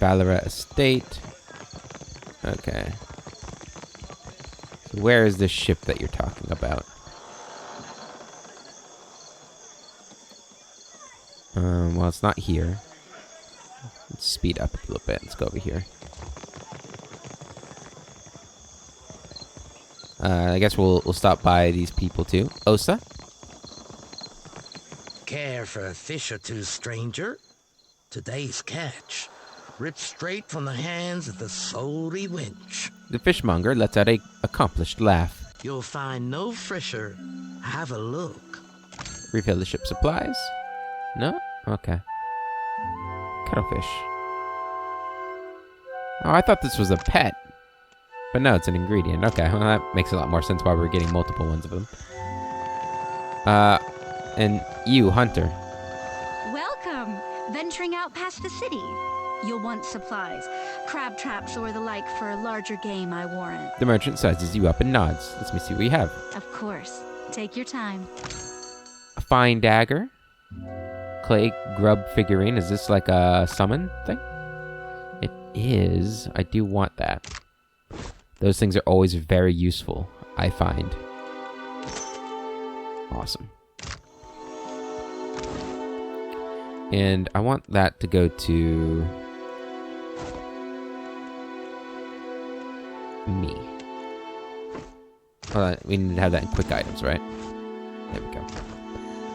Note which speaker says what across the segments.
Speaker 1: Ballarat Estate. Okay. So where is this ship that you're talking about? Well, it's not here. Let's speed up a little bit. Let's go over here. I guess we'll stop by these people too. Osa?
Speaker 2: Care for a fish or two, stranger? Today's catch, ripped straight from the hands of the salty wench.
Speaker 1: The fishmonger lets out a accomplished laugh.
Speaker 2: You'll find no fresher. Have a look.
Speaker 1: Refill the ship's supplies? No? Okay. Cuttlefish. Oh, I thought this was a pet. But no, it's an ingredient. Okay, well that makes a lot more sense why we're getting multiple ones of them. And you, Hunter.
Speaker 3: Welcome. Venturing out past the city. You'll want supplies, crab traps or the like for larger game, I warrant.
Speaker 1: The merchant sizes you up and nods. Let me see what you have.
Speaker 3: Of course. Take your time.
Speaker 1: A fine dagger. Clay grub figurine. Is this like a summon thing? It is. I do want that. Those things are always very useful, I find. Awesome. And I want that to go to me. Hold on, we need to have that in quick items, right? There we go.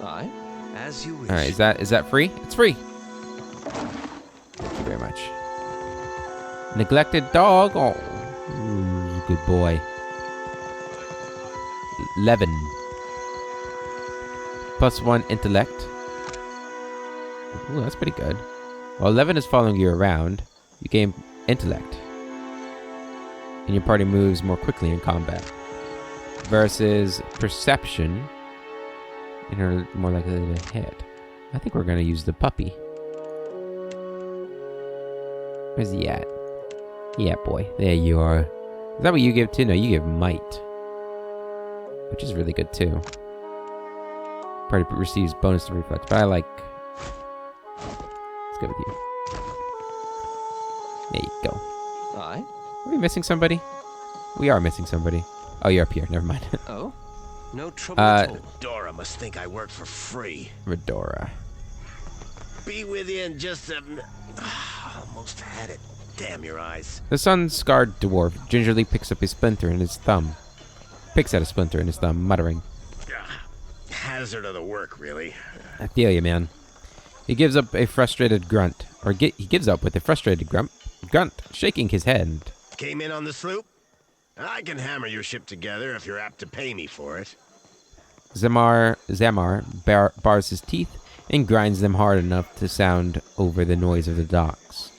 Speaker 2: Aye, as you wish.
Speaker 1: All right, is that free? It's free. Thank you very much. Neglected dog. Oh, ooh, good boy. 11. +1 intellect. Ooh, that's pretty good. While 11 is following you around, you gain intellect. And your party moves more quickly in combat. Versus perception. And you're more likely to hit. I think we're going to use the puppy. Where's he at? Yeah, boy. There you are. Is that what you give too? No, you give might. Which is really good too. Party receives bonus to reflex, but I like... Let's go with you. There you go.
Speaker 2: Aye.
Speaker 1: Are we missing somebody? We are missing somebody. Oh, you're up here. Never mind.
Speaker 2: Oh? No trouble at all. Dora must think I work for free.
Speaker 1: Redora.
Speaker 2: Be with you in just a... Almost had it. Damn your eyes.
Speaker 1: The sun-scarred dwarf gingerly picks up a splinter in his thumb. Picks at a splinter in his thumb, muttering.
Speaker 2: Hazard of the work, really.
Speaker 1: I feel you, man. He gives up a frustrated grunt. He gives up with a frustrated grunt, shaking his head.
Speaker 2: Came in on the sloop? I can hammer your ship together if you're apt to pay me for it.
Speaker 1: Zamar bars his teeth and grinds them hard enough to sound over the noise of the docks.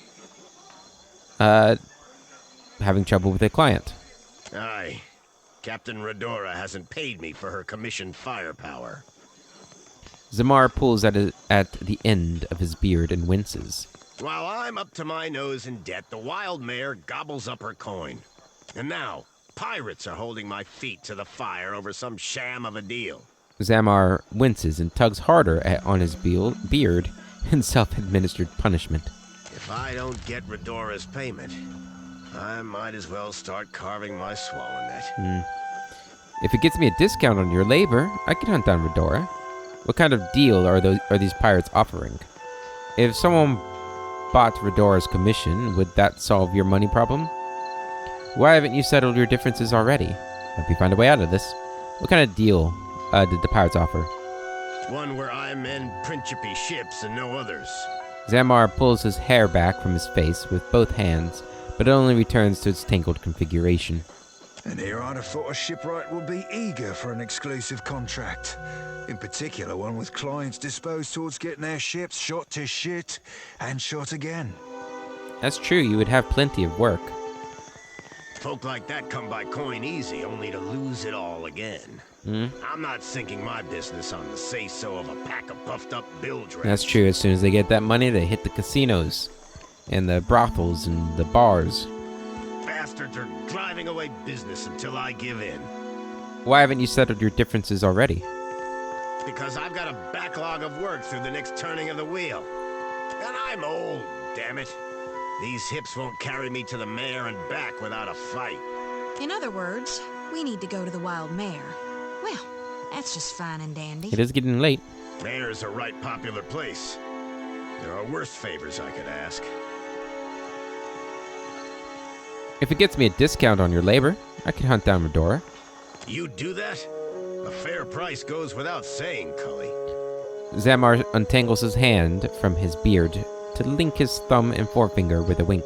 Speaker 1: Having trouble with a client.
Speaker 2: Aye. Captain Redora hasn't paid me for her commissioned firepower.
Speaker 1: Zamar pulls at the end of his beard and winces.
Speaker 2: While I'm up to my nose in debt, the wild mare gobbles up her coin. And now, pirates are holding my feet to the fire over some sham of a deal.
Speaker 1: Zamar winces and tugs harder on his beard in self-administered punishment.
Speaker 2: If I don't get Redora's payment, I might as well start carving my swallow net.
Speaker 1: If it gets me a discount on your labor, I can hunt down Redora. What kind of deal are these pirates offering? If someone bought Redora's commission, would that solve your money problem? Why haven't you settled your differences already? Hope you find a way out of this. What kind of deal did the pirates offer?
Speaker 2: One where I mend Principe ships and no others.
Speaker 1: Zamar pulls his hair back from his face with both hands, but it only returns to its tangled configuration.
Speaker 4: And here I'd have thought a shipwright would be eager for an exclusive contract. In particular, one with clients disposed towards getting their ships shot to shit and shot again.
Speaker 1: That's true, you would have plenty of work.
Speaker 2: Folk like that come by coin easy, only to lose it all again. I'm not sinking my business on the say-so of a pack of puffed-up bilge-rats.
Speaker 1: That's true, as soon as they get that money, they hit the casinos, and the brothels, and the bars.
Speaker 2: Bastards are driving away business until I give in.
Speaker 1: Why haven't you settled your differences already?
Speaker 2: Because I've got a backlog of work through the next turning of the wheel. And I'm old, damn it. These hips won't carry me to the mayor and back without a fight.
Speaker 5: In other words, we need to go to the Wild Mare. Well, that's just fine and dandy.
Speaker 1: It is getting late.
Speaker 2: Mayor's a right popular place. There are worse favors I could ask.
Speaker 1: If it gets me a discount on your labor, I can hunt down Medora.
Speaker 2: You do that? A fair price goes without saying, Cully.
Speaker 1: Zamar untangles his hand from his beard to link his thumb and forefinger with a wink.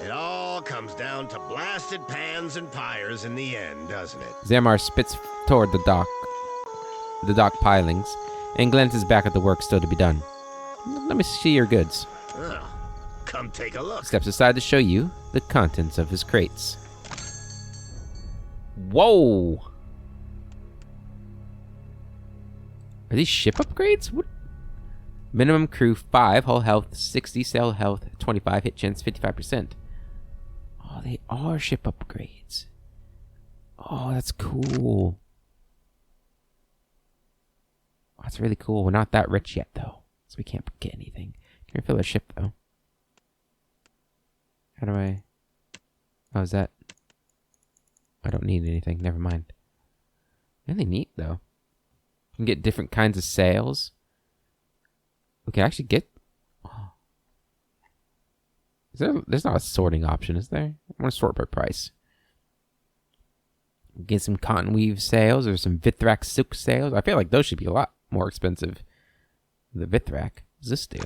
Speaker 2: It all comes down to blasted pans and pyres in the end, doesn't it?
Speaker 1: Zamar spits toward the dock pilings, and glances back at the work still to be done. Let me see your goods.
Speaker 2: Well, come take a look.
Speaker 1: Steps aside to show you the contents of his crates. Whoa! Are these ship upgrades? What? Minimum crew 5, hull health 60, sail health 25, hit chance 55%. Oh, they are ship upgrades. Oh, that's cool. Oh, that's really cool. We're not that rich yet, though, so we can't get anything. Can we fill a ship, though? How do I... Oh, is that... I don't need anything. Never mind. Really neat, though. You can get different kinds of sails. We can actually get... Oh. There's not a sorting option, is there? I want to sort by price. Get some cotton weave sails or some Vithrak silk sails. I feel like those should be a lot more expensive than the Vithrak. What does this do?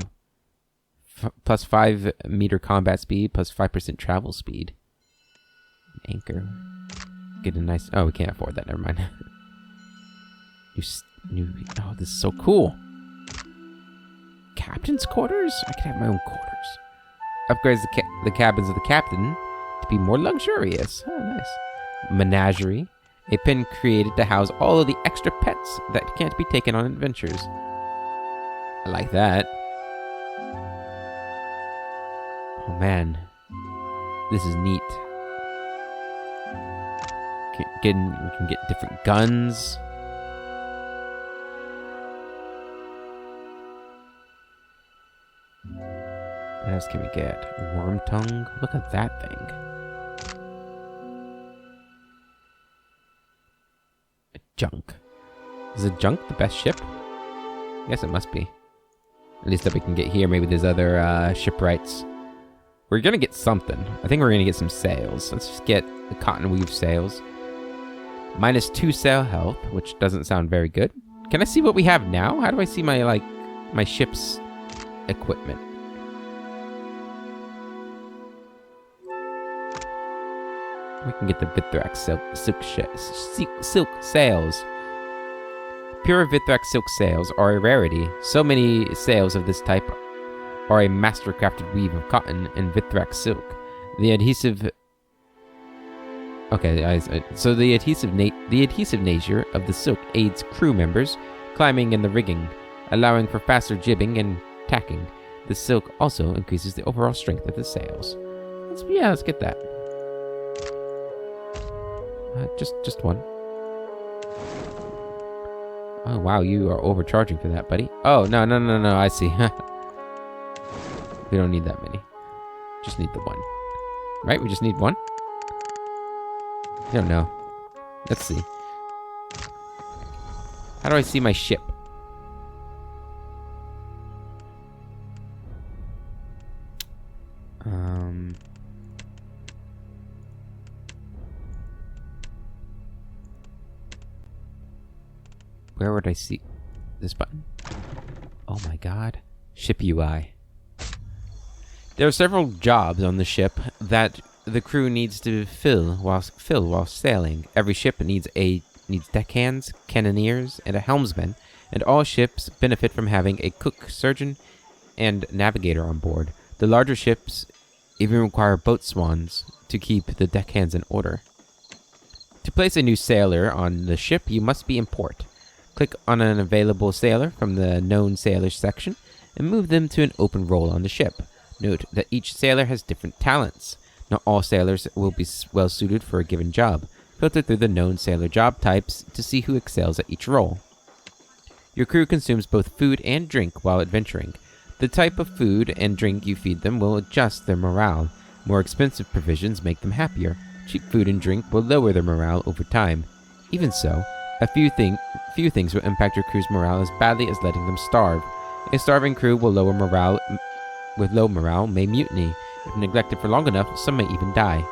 Speaker 1: Plus 5 meter combat speed, plus 5% travel speed. Anchor. Get a nice... Oh, we can't afford that. Never mind. Oh, this is so cool. Captain's quarters? I could have my own quarters. Upgrades the cabins of the captain to be more luxurious. Oh, nice. Menagerie. A pen created to house all of the extra pets that can't be taken on adventures. I like that. Oh, man. This is neat. We can get different guns. What else can we get? Worm tongue? Look at that thing. A junk. Is a junk the best ship? I guess it must be. At least that we can get here. Maybe there's other shipwrights. We're gonna get something. I think we're gonna get some sails. Let's just get the cotton weave sails. Minus 2 sail health, which doesn't sound very good. Can I see what we have now? How do I see my ship's equipment? We can get the Vithrak silk sails. Pure Vithrak silk sails are a rarity. So many sails of this type are a master-crafted weave of cotton and Vithrak silk. The adhesive... Okay, so the adhesive nature of the silk aids crew members climbing in the rigging, allowing for faster jibbing and tacking. The silk also increases the overall strength of the sails. Let's get that. Just one. Oh wow, you are overcharging for that, buddy. Oh no, I see. We don't need that many. Just need the one. Right? We just need one? I don't know. Let's see. How do I see my ship? Where would I see this button? Oh my god. Ship UI. There are several jobs on the ship that the crew needs to fill while sailing. Every ship needs deckhands, cannoneers, and a helmsman, and all ships benefit from having a cook, surgeon, and navigator on board. The larger ships even require boatswans to keep the deckhands in order. To place a new sailor on the ship, you must be in port. Click on an available sailor from the known sailors section and move them to an open role on the ship. Note that each sailor has different talents. Not all sailors will be well suited for a given job. Filter through the known sailor job types to see who excels at each role. Your crew consumes both food and drink while adventuring. The type of food and drink you feed them will adjust their morale. More expensive provisions make them happier. Cheap food and drink will lower their morale over time. Even so, a few things will impact your crew's morale as badly as letting them starve. A starving crew with low morale may mutiny. If neglected for long enough, some may even die.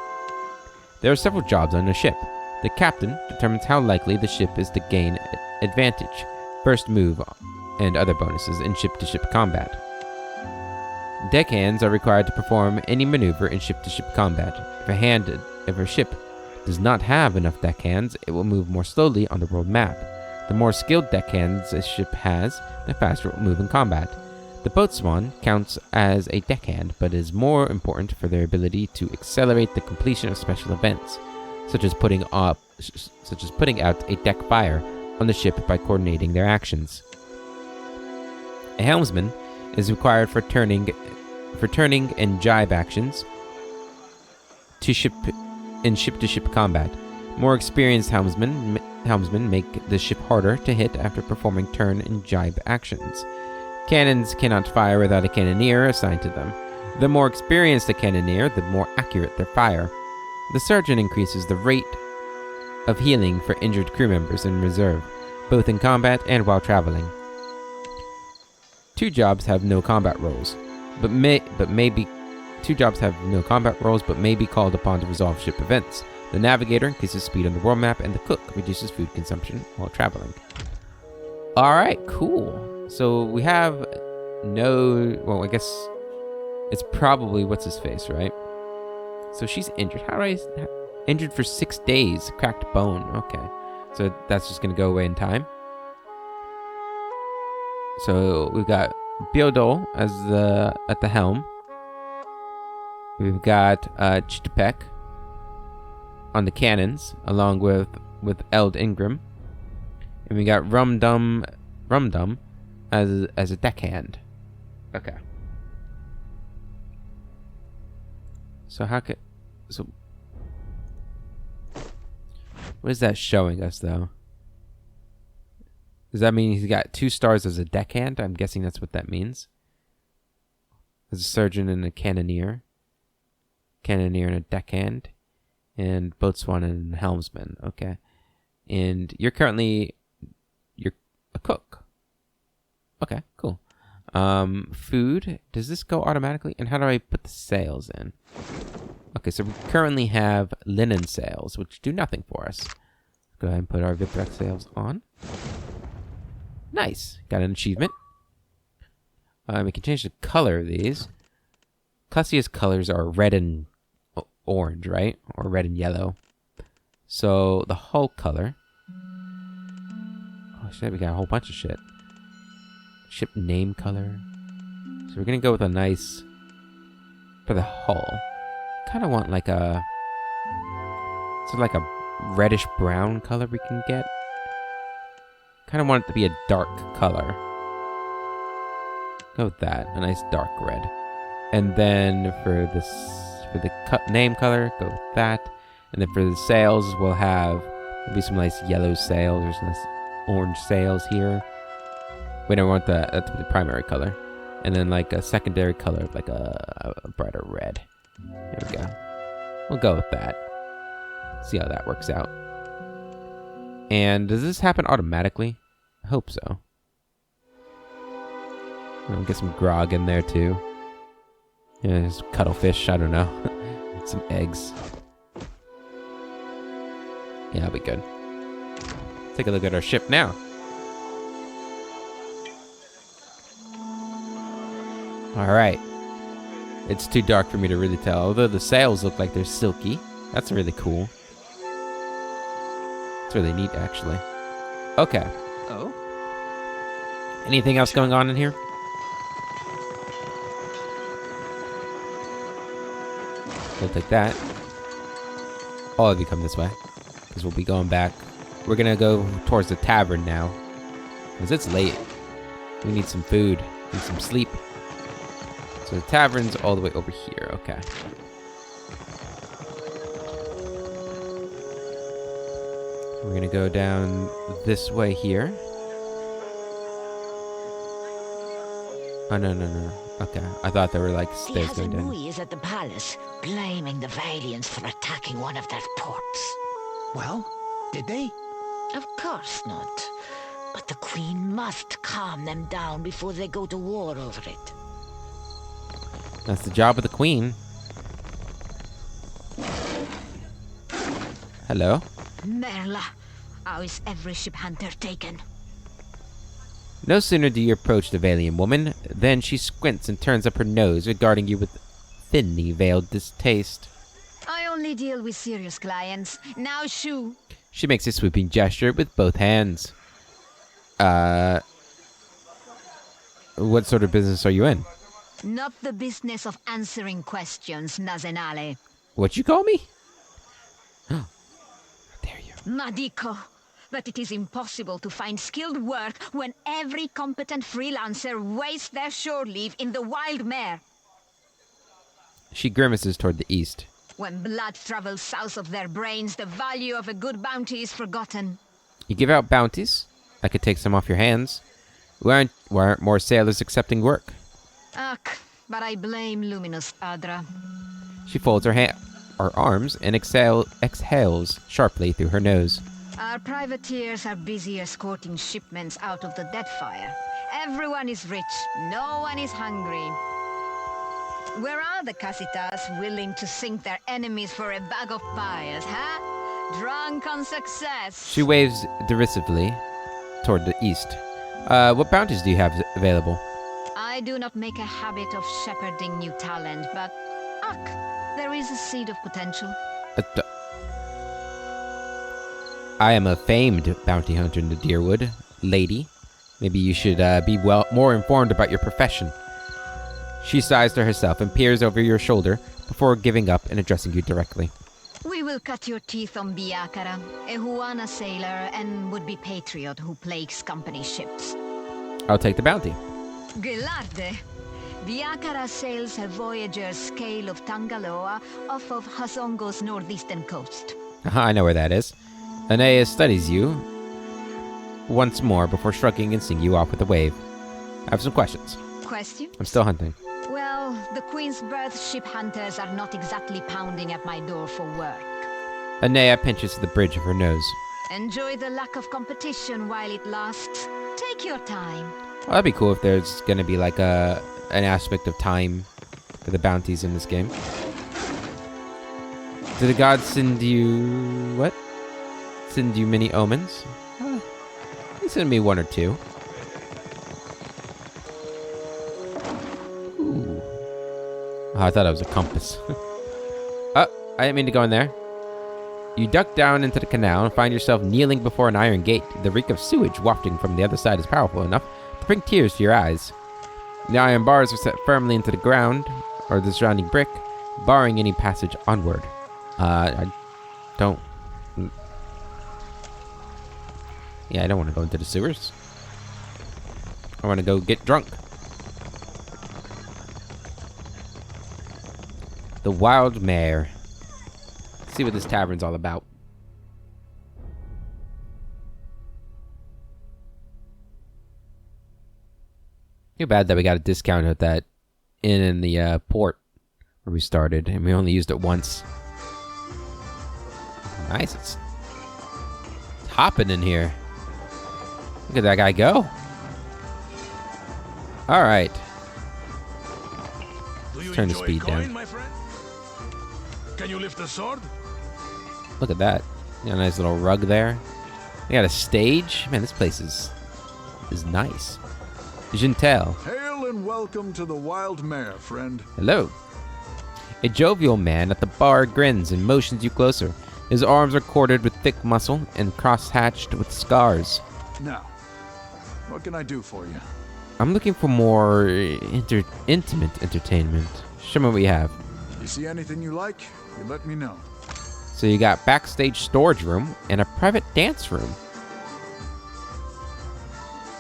Speaker 1: There are several jobs on a ship. The captain determines how likely the ship is to gain advantage, first move, and other bonuses in ship-to-ship combat. Deckhands are required to perform any maneuver in ship-to-ship combat. If a ship does not have enough deckhands, it will move more slowly on the world map. The more skilled deckhands a ship has, the faster it will move in combat. The boatswain counts as a deckhand, but is more important for their ability to accelerate the completion of special events, such as putting out a Deadfire on the ship by coordinating their actions. A helmsman is required for turning and jibe actions to ship-to-ship combat. More experienced helmsmen make the ship harder to hit after performing turn and jibe actions. Cannons cannot fire without a cannoneer assigned to them. The more experienced the cannoneer, the more accurate their fire. The surgeon increases the rate of healing for injured crew members in reserve, both in combat and while traveling. Two jobs have no combat roles, but may be called upon to resolve ship events. The navigator increases speed on the world map, and the cook reduces food consumption while traveling. Alright, cool. So we have I guess it's probably what's-his-face, right? So she's injured. Injured for 6 days. Cracked bone. Okay. So that's just going to go away in time. So we've got Biodol at the helm. We've got Chitapek on the cannons, along with Eld Ingram. And we got Rumdum as a deckhand. Okay. So what is that showing us, though? Does that mean he's got 2 stars as a deckhand? I'm guessing that's what that means. As a surgeon and a cannoneer. Cannoneer and a deckhand. And boatswain and helmsman. Okay. And you're a cook. Okay, cool. Food. Does this go automatically? And how do I put the sails in? Okay, so we currently have linen sails, which do nothing for us. Go ahead and put our Vithrak sails on. Nice. Got an achievement. We can change the color of these. Classia's colors are red and orange, right? Or red and yellow. So the hull color. Oh shit, we got a whole bunch of shit. Ship name color. So we're gonna go with a nice, for the hull, kind of want like a reddish brown color we can get. Kind of want it to be a dark color. Go with that, a nice dark red. And then for the name color, go with that. And then for the sails, there'll be some nice yellow sails or some nice orange sails here. We don't want that to be the primary color. And then like a secondary color, like a brighter red. There we go. We'll go with that. See how that works out. And does this happen automatically? I hope so. I'll get some grog in there too. Yeah, just cuttlefish, I don't know. Some eggs. Yeah, that'll be good. Take a look at our ship now. Alright. It's too dark for me to really tell, although the sails look like they're silky. That's really cool. It's really neat, actually. Okay.
Speaker 6: Oh?
Speaker 1: Anything else going on in here? We'll take that. All of you come this way, because we'll be going back. We're gonna go towards the tavern now, because it's late. We need some food and some sleep. So the tavern's all the way over here. Okay. We're gonna go down this way here. Oh, no. Okay, I thought there were like
Speaker 6: The
Speaker 1: stairs going down.
Speaker 6: Hazanui is at the palace, blaming the Valiants for attacking one of their ports.
Speaker 4: Well, did they?
Speaker 6: Of course not. But the Queen must calm them down before they go to war over it.
Speaker 1: That's the job of the Queen. Hello?
Speaker 5: Merla, how is every ship hunter taken?
Speaker 1: No sooner do you approach the Valiant woman than she squints and turns up her nose, regarding you with thinly veiled distaste.
Speaker 5: I only deal with serious clients. Now shoo.
Speaker 1: She makes a sweeping gesture with both hands. What sort of business are you in?
Speaker 5: Not the business of answering questions, Nazenale.
Speaker 1: What you call me? How dare you?
Speaker 5: Madiko. But it is impossible to find skilled work when every competent freelancer wastes their shore leave in the wild mare.
Speaker 1: She grimaces toward the east.
Speaker 5: When blood travels south of their brains, the value of a good bounty is forgotten.
Speaker 1: You give out bounties. I could take some off your hands. Why aren't more sailors accepting work?
Speaker 5: Ugh, but I blame Luminous Adra.
Speaker 1: She folds her arms and exhales sharply through her nose.
Speaker 5: Our privateers are busy escorting shipments out of the Deadfire. Everyone is rich, no one is hungry. Where are the Casitas willing to sink their enemies for a bag of pies, huh? Drunk on success.
Speaker 1: She waves derisively toward the east. What bounties do you have available?
Speaker 5: I do not make a habit of shepherding new talent, but there is a seed of potential.
Speaker 1: I am a famed bounty hunter in the Deerwood, lady. Maybe you should be more informed about your profession. She sighs to herself and peers over your shoulder before giving up and addressing you directly.
Speaker 5: We will cut your teeth on Biakara, a Huana sailor and would-be patriot who plagues company ships.
Speaker 1: I'll take the bounty.
Speaker 5: Gelarde! Biakara sails a voyager's scale of Tangaloa off of Hazongo's northeastern coast.
Speaker 1: I know where that is. Anea studies you once more before shrugging and seeing you off with a wave. I have some questions.
Speaker 5: Question?
Speaker 1: I'm still hunting.
Speaker 5: Well, the Queen's Birth ship hunters are not exactly pounding at my door for work.
Speaker 1: Anea pinches the bridge of her nose.
Speaker 5: Enjoy the lack of competition while it lasts. Take your time.
Speaker 1: Well, that'd be cool if there's gonna be like an aspect of time for the bounties in this game. Do the gods send you... what? Send you many omens? They send me one or two. Ooh. Oh, I thought it was a compass. I didn't mean to go in there. You duck down into the canal and find yourself kneeling before an iron gate. The reek of sewage wafting from the other side is powerful enough to bring tears to your eyes. The iron bars are set firmly into the ground, or the surrounding brick, barring any passage onward. I don't... Yeah, I don't want to go into the sewers. I want to go get drunk. The Wild Mare. Let's see what this tavern's all about. Too bad that we got a discount at that inn in the port where we started, and we only used it once. Nice, it's hopping in here. Look at that guy go. Alright. Let's turn the speed down.
Speaker 7: My friend? Can you lift a sword?
Speaker 1: Look at that. Got a nice little rug there. They got a stage. Man, this place is nice. Jintel.
Speaker 8: Hail and welcome to the Wild Mare, friend.
Speaker 1: Hello. A jovial man at the bar grins and motions you closer. His arms are corded with thick muscle and cross-hatched with scars.
Speaker 8: Now, what can I do for you?
Speaker 1: I'm looking for more intimate entertainment. Show me what you have.
Speaker 8: You see anything you like, you let me know.
Speaker 1: So you got backstage storage room and a private dance room.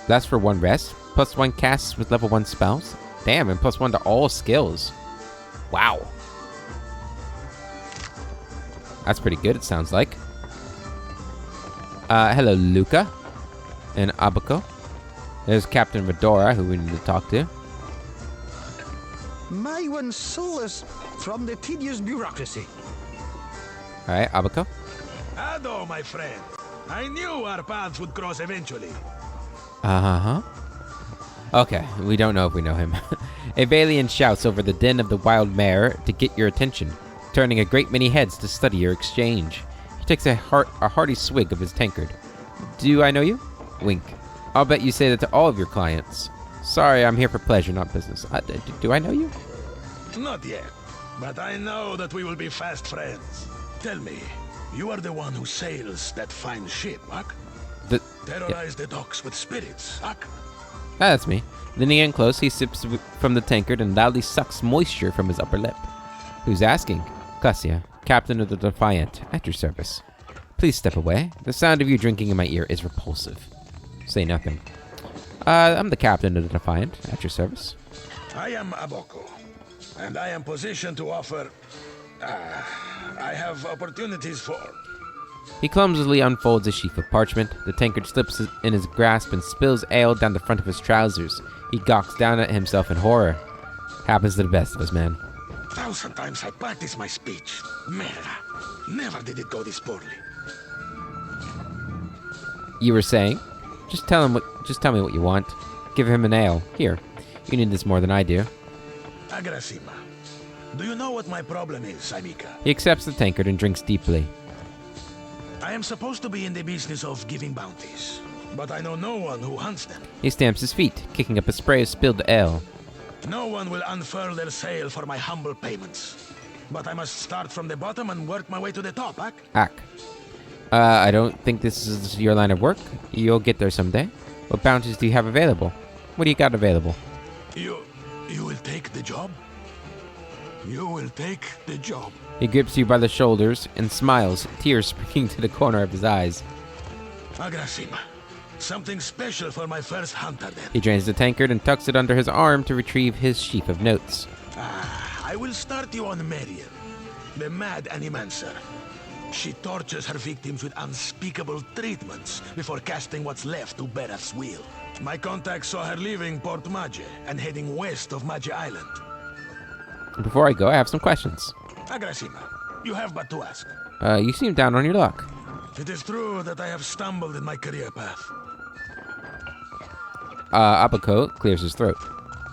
Speaker 1: That's for 1 rest, +1 casts with level 1 spells. Damn, and +1 to all skills. Wow. That's pretty good, it sounds like. Hello, Luca and Abaco. There's Captain Redora, who we need to talk to.
Speaker 9: My one solace from the tedious bureaucracy.
Speaker 1: Alright, Abaco.
Speaker 7: Ado, my friend. I knew our paths would cross eventually.
Speaker 1: Uh-huh. Okay, we don't know if we know him. A Valian shouts over the din of the wild mare to get your attention, turning a great many heads to study your exchange. He takes a hearty swig of his tankard. Do I know you? Wink. I'll bet you say that to all of your clients. Sorry, I'm here for pleasure, not business. Do I know you?
Speaker 7: Not yet, but I know that we will be fast friends. Tell me, you are the one who sails that fine ship, Huck? Terrorize the docks with spirits, Huck?
Speaker 1: That's me. Leaning in close, he sips from the tankard and loudly sucks moisture from his upper lip. Who's asking? Cassia, captain of the Defiant, at your service. Please step away. The sound of you drinking in my ear is repulsive. Say nothing. I'm the captain of the Defiant, at your service.
Speaker 7: I am Aboko, and I am positioned to offer... I have opportunities for...
Speaker 1: He clumsily unfolds a sheaf of parchment. The tankard slips in his grasp and spills ale down the front of his trousers. He gawks down at himself in horror. Happens to the best of us, man.
Speaker 7: 1,000 times I practice my speech. Merda. Never did it go this poorly.
Speaker 1: You were saying? Just tell me what you want. Give him an ale. Here. You need this more than I do.
Speaker 7: Agrasima. Do you know what my problem is, Amika?
Speaker 1: He accepts the tankard and drinks deeply.
Speaker 7: I am supposed to be in the business of giving bounties, but I know no one who hunts them.
Speaker 1: He stamps his feet, kicking up a spray of spilled ale.
Speaker 7: No one will unfurl their sail for my humble payments. But I must start from the bottom and work my way to the top, Ak?
Speaker 1: Ak. I don't think this is your line of work. You'll get there someday. What bounties do you have available? What do you got available?
Speaker 7: You will take the job? You will take the job.
Speaker 1: He grips you by the shoulders and smiles, tears springing to the corner of his eyes.
Speaker 7: Agrasima. Something special for my first hunter, then.
Speaker 1: He drains the tankard and tucks it under his arm to retrieve his sheaf of notes.
Speaker 7: I will start you on Marian, the mad animancer. She tortures her victims with unspeakable treatments before casting what's left to Berath's will. My contact saw her leaving Port Mage and heading west of Mage Island.
Speaker 1: Before I go, I have some questions.
Speaker 7: Agrasima, you have but to ask.
Speaker 1: You seem down on your luck.
Speaker 7: It is true that I have stumbled in my career path.
Speaker 1: Abaco clears his throat.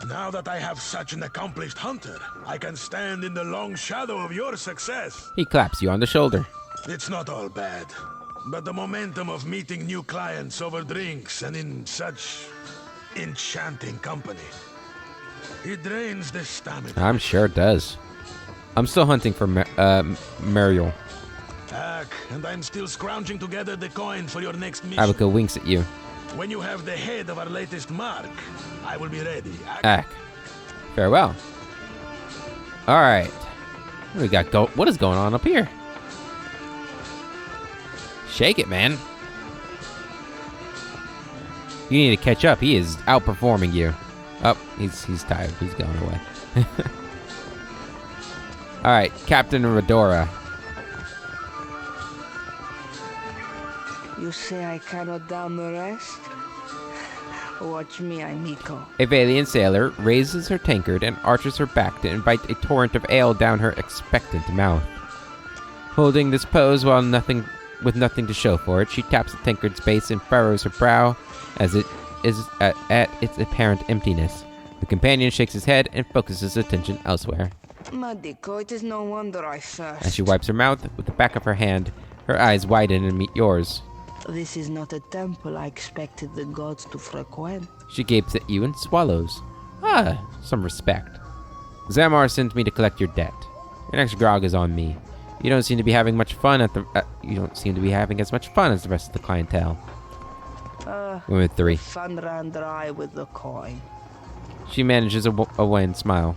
Speaker 7: Now that I have such an accomplished hunter, I can stand in the long shadow of your success.
Speaker 1: He claps you on the shoulder.
Speaker 7: It's not all bad, but the momentum of meeting new clients over drinks and in such enchanting company, it drains the stamina.
Speaker 1: I'm sure it does. I'm still hunting for Muriel.
Speaker 7: And I'm still scrounging together the coin for your next mission.
Speaker 1: Abaco winks at you.
Speaker 7: When you have the head of our latest mark, I will be ready.
Speaker 1: Farewell. Alright. What is going on up here? Shake it, man. You need to catch up. He is outperforming you. Oh, he's tired. He's going away. Alright, Captain Redora.
Speaker 10: You say I cannot down the rest? Watch me, Amiko.
Speaker 1: A Valian sailor raises her tankard and arches her back to invite a torrent of ale down her expectant mouth. Holding this pose with nothing to show for it, she taps the tankard's base and furrows her brow as it is at its apparent emptiness. The companion shakes his head and focuses attention elsewhere.
Speaker 10: Madiko, it is no wonder I thirst.
Speaker 1: As she wipes her mouth with the back of her hand, her eyes widen and meet yours.
Speaker 10: This is not a temple I expected the gods to frequent.
Speaker 1: She gapes at you and swallows. Some respect. Zamar sent me to collect your debt. Your next grog is on me. You don't seem to be having much fun you don't seem to be having as much fun as the rest of the clientele. Women 3.
Speaker 10: Fun ran dry with the coin.
Speaker 1: She manages a wan smile.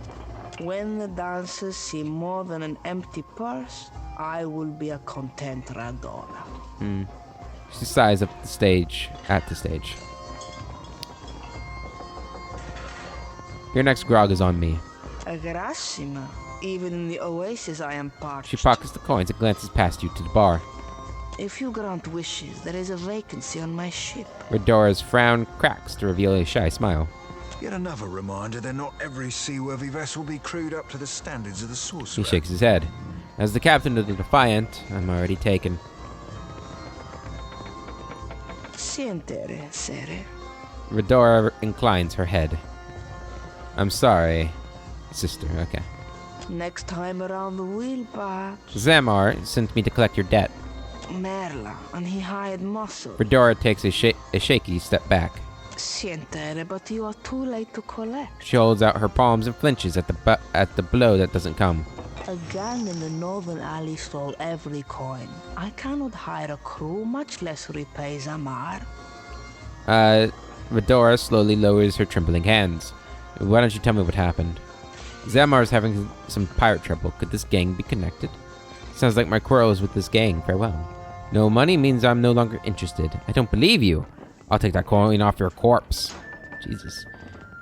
Speaker 10: When the dancers see more than an empty purse, I will be a content Radona.
Speaker 1: She sighs at the stage. Your next grog is on me.
Speaker 10: Agrasima. Even in the oasis I am parched.
Speaker 1: She pockets the coins and glances past you to the bar.
Speaker 10: If you grant wishes, there is a vacancy on my ship.
Speaker 1: Redora's frown cracks to reveal a shy smile.
Speaker 4: Yet another reminder that not every seaworthy vessel be crewed up to the standards of the sorcerer.
Speaker 1: He shakes his head. As the captain of the Defiant, I'm already taken.
Speaker 10: Sientere, sere.
Speaker 1: Redora inclines her head. I'm sorry, sister. Okay.
Speaker 10: Next time around the wheel, perhaps.
Speaker 1: Zamar sent me to collect your debt.
Speaker 10: Merla, and he hired muscle.
Speaker 1: Redora takes a shaky step back.
Speaker 10: Sientere, but you are too late to collect.
Speaker 1: She holds out her palms and flinches at the blow that doesn't come.
Speaker 10: A gang in the northern alley stole every coin. I cannot hire a crew, much less repay Zamar.
Speaker 1: Redora slowly lowers her trembling hands. Why don't you tell me what happened? Zamar is having some pirate trouble. Could this gang be connected? Sounds like my quarrel is with this gang. Farewell. No money means I'm no longer interested. I don't believe you. I'll take that coin off your corpse. Jesus.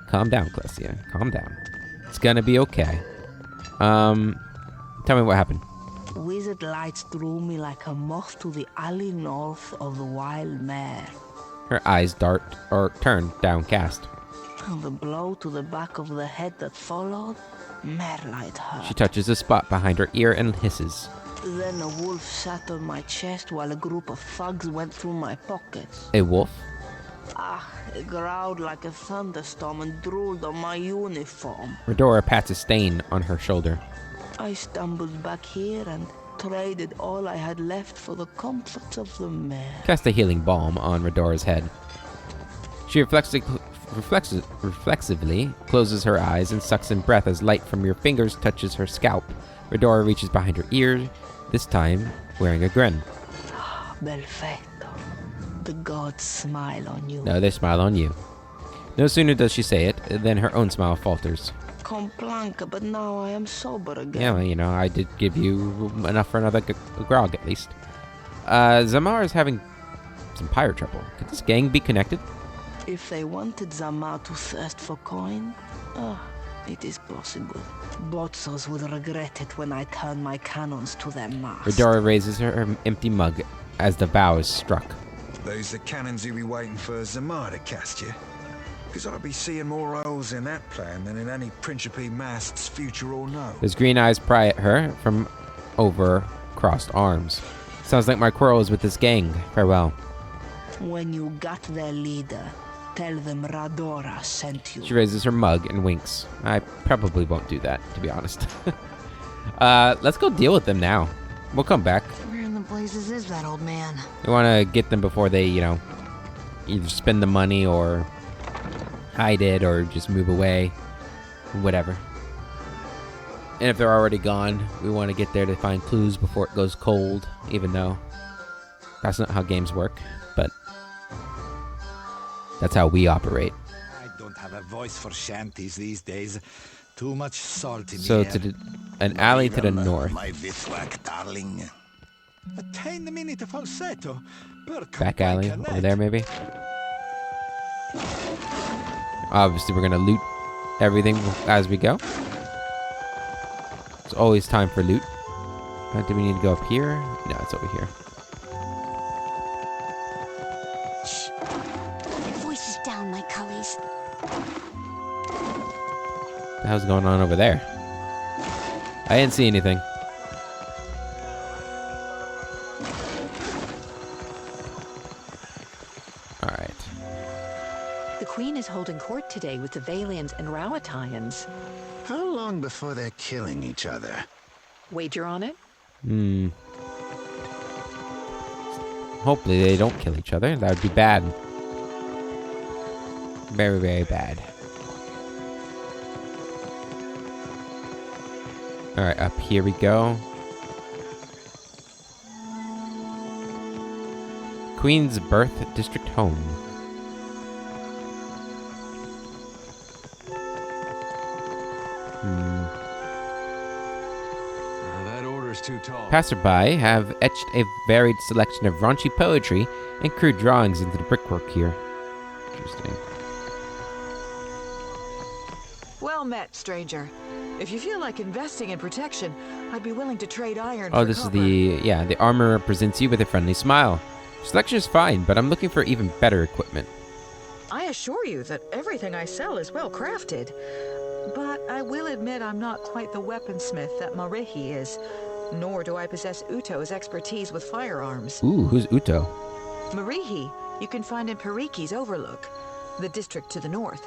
Speaker 1: Calm down, Klesia. Calm down. It's gonna be okay. Tell me what happened.
Speaker 10: Wizard lights drew me like a moth to the alley north of the Wild Mare.
Speaker 1: Her eyes turn downcast.
Speaker 10: And the blow to the back of the head that followed, Merlight hurt.
Speaker 1: She touches a spot behind her ear and hisses.
Speaker 10: Then a wolf sat on my chest while a group of thugs went through my pockets.
Speaker 1: A wolf?
Speaker 10: It growled like a thunderstorm and drooled on my uniform.
Speaker 1: Redora pats a stain on her shoulder.
Speaker 10: I stumbled back here and traded all I had left for the comforts of the mare.
Speaker 1: Cast a healing balm on Redora's head. She reflexively closes her eyes and sucks in breath as light from your fingers touches her scalp. Redora reaches behind her ear, this time wearing a grin.
Speaker 10: Perfetto. The gods smile on you.
Speaker 1: No, they smile on you. No sooner does she say it, than her own smile falters.
Speaker 10: Complanca, but now I am sober again.
Speaker 1: Yeah, well, I did give you enough for another grog, at least. Zamar is having some pirate trouble. Could this gang be connected?
Speaker 10: If they wanted Zamar to thirst for coin, it is possible. Bozos will regret it when I turn my cannons to their mast.
Speaker 1: Redora raises her empty mug as the bow is struck.
Speaker 4: Those the cannons you be waiting for Zamar to cast you? Because I'll be seeing more holes in that plan than in any Principe mast's future or no.
Speaker 1: His green eyes pry at her from over crossed arms. Sounds like my quarrel is with this gang. Farewell.
Speaker 10: When you got their leader, tell them Radora sent you.
Speaker 1: She raises her mug and winks. I probably won't do that, to be honest. Let's go deal with them now. We'll come back.
Speaker 6: Where in the blazes is that old man?
Speaker 1: We want to get them before they, either spend the money or hide it or just move away. Whatever. And if they're already gone, we want to get there to find clues before it goes cold, even though that's not how games work, but that's how we operate.
Speaker 9: I don't have a voice for shanties these days. Too much salt in
Speaker 1: So
Speaker 9: the air.
Speaker 1: to an alley to the north.
Speaker 2: My bivouac, darling.
Speaker 9: A tiny minute of falsetto.
Speaker 1: Back alley over there, maybe. Obviously, we're gonna loot everything as we go. It's always time for loot. Do we need to go up here? No, it's over here.
Speaker 3: Shh. Your voice is down, my cullies.
Speaker 1: What the hell's going on over there? I didn't see anything. Alright.
Speaker 11: The Queen is holding court today with the Valians and Rowattians.
Speaker 2: How long before they're killing each other?
Speaker 11: Wager on it?
Speaker 1: Hopefully they don't kill each other. That would be bad. Very, very bad. Alright, up here we go. Queen's Birth District Home.
Speaker 8: That order's too tall.
Speaker 1: Passerby have etched a varied selection of raunchy poetry and crude drawings into the brickwork here. Interesting.
Speaker 11: Well met, stranger. If you feel like investing in protection, I'd be willing to trade iron
Speaker 1: Oh,
Speaker 11: for
Speaker 1: this
Speaker 11: copper.
Speaker 1: is the armor presents you with a friendly smile. Selection is fine, but I'm looking for even better equipment.
Speaker 11: I assure you that everything I sell is well crafted. But I will admit I'm not quite the weaponsmith that Marehi is. Nor do I possess Uto's expertise with firearms.
Speaker 1: Ooh, who's Uto?
Speaker 11: Marihi, you can find in Pariki's Overlook, the district to the north.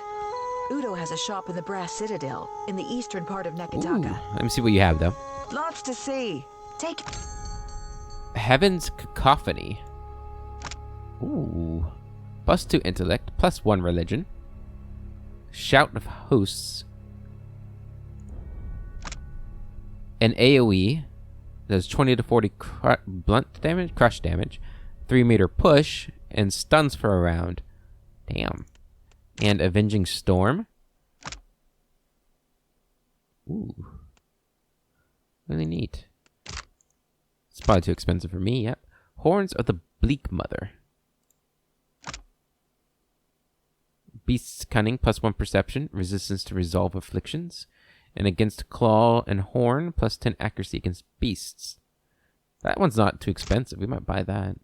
Speaker 11: Uto has a shop in the Brass Citadel, in the eastern part of Nekataka.
Speaker 1: Ooh, let me see what you have, though.
Speaker 11: Lots to see. Take...
Speaker 1: Heaven's Cacophony. Ooh. +2 intellect, +1 religion. Shout of Hosts. An AoE does 20 to 40 blunt damage, crush damage, 3-meter push, and stuns for a round. Damn. And Avenging Storm. Ooh. Really neat. It's probably too expensive for me, yep. Horns of the Bleak Mother. Beast's Cunning, +1 perception, resistance to resolve afflictions. And against Claw and Horn, +10 accuracy against beasts. That one's not too expensive. We might buy that.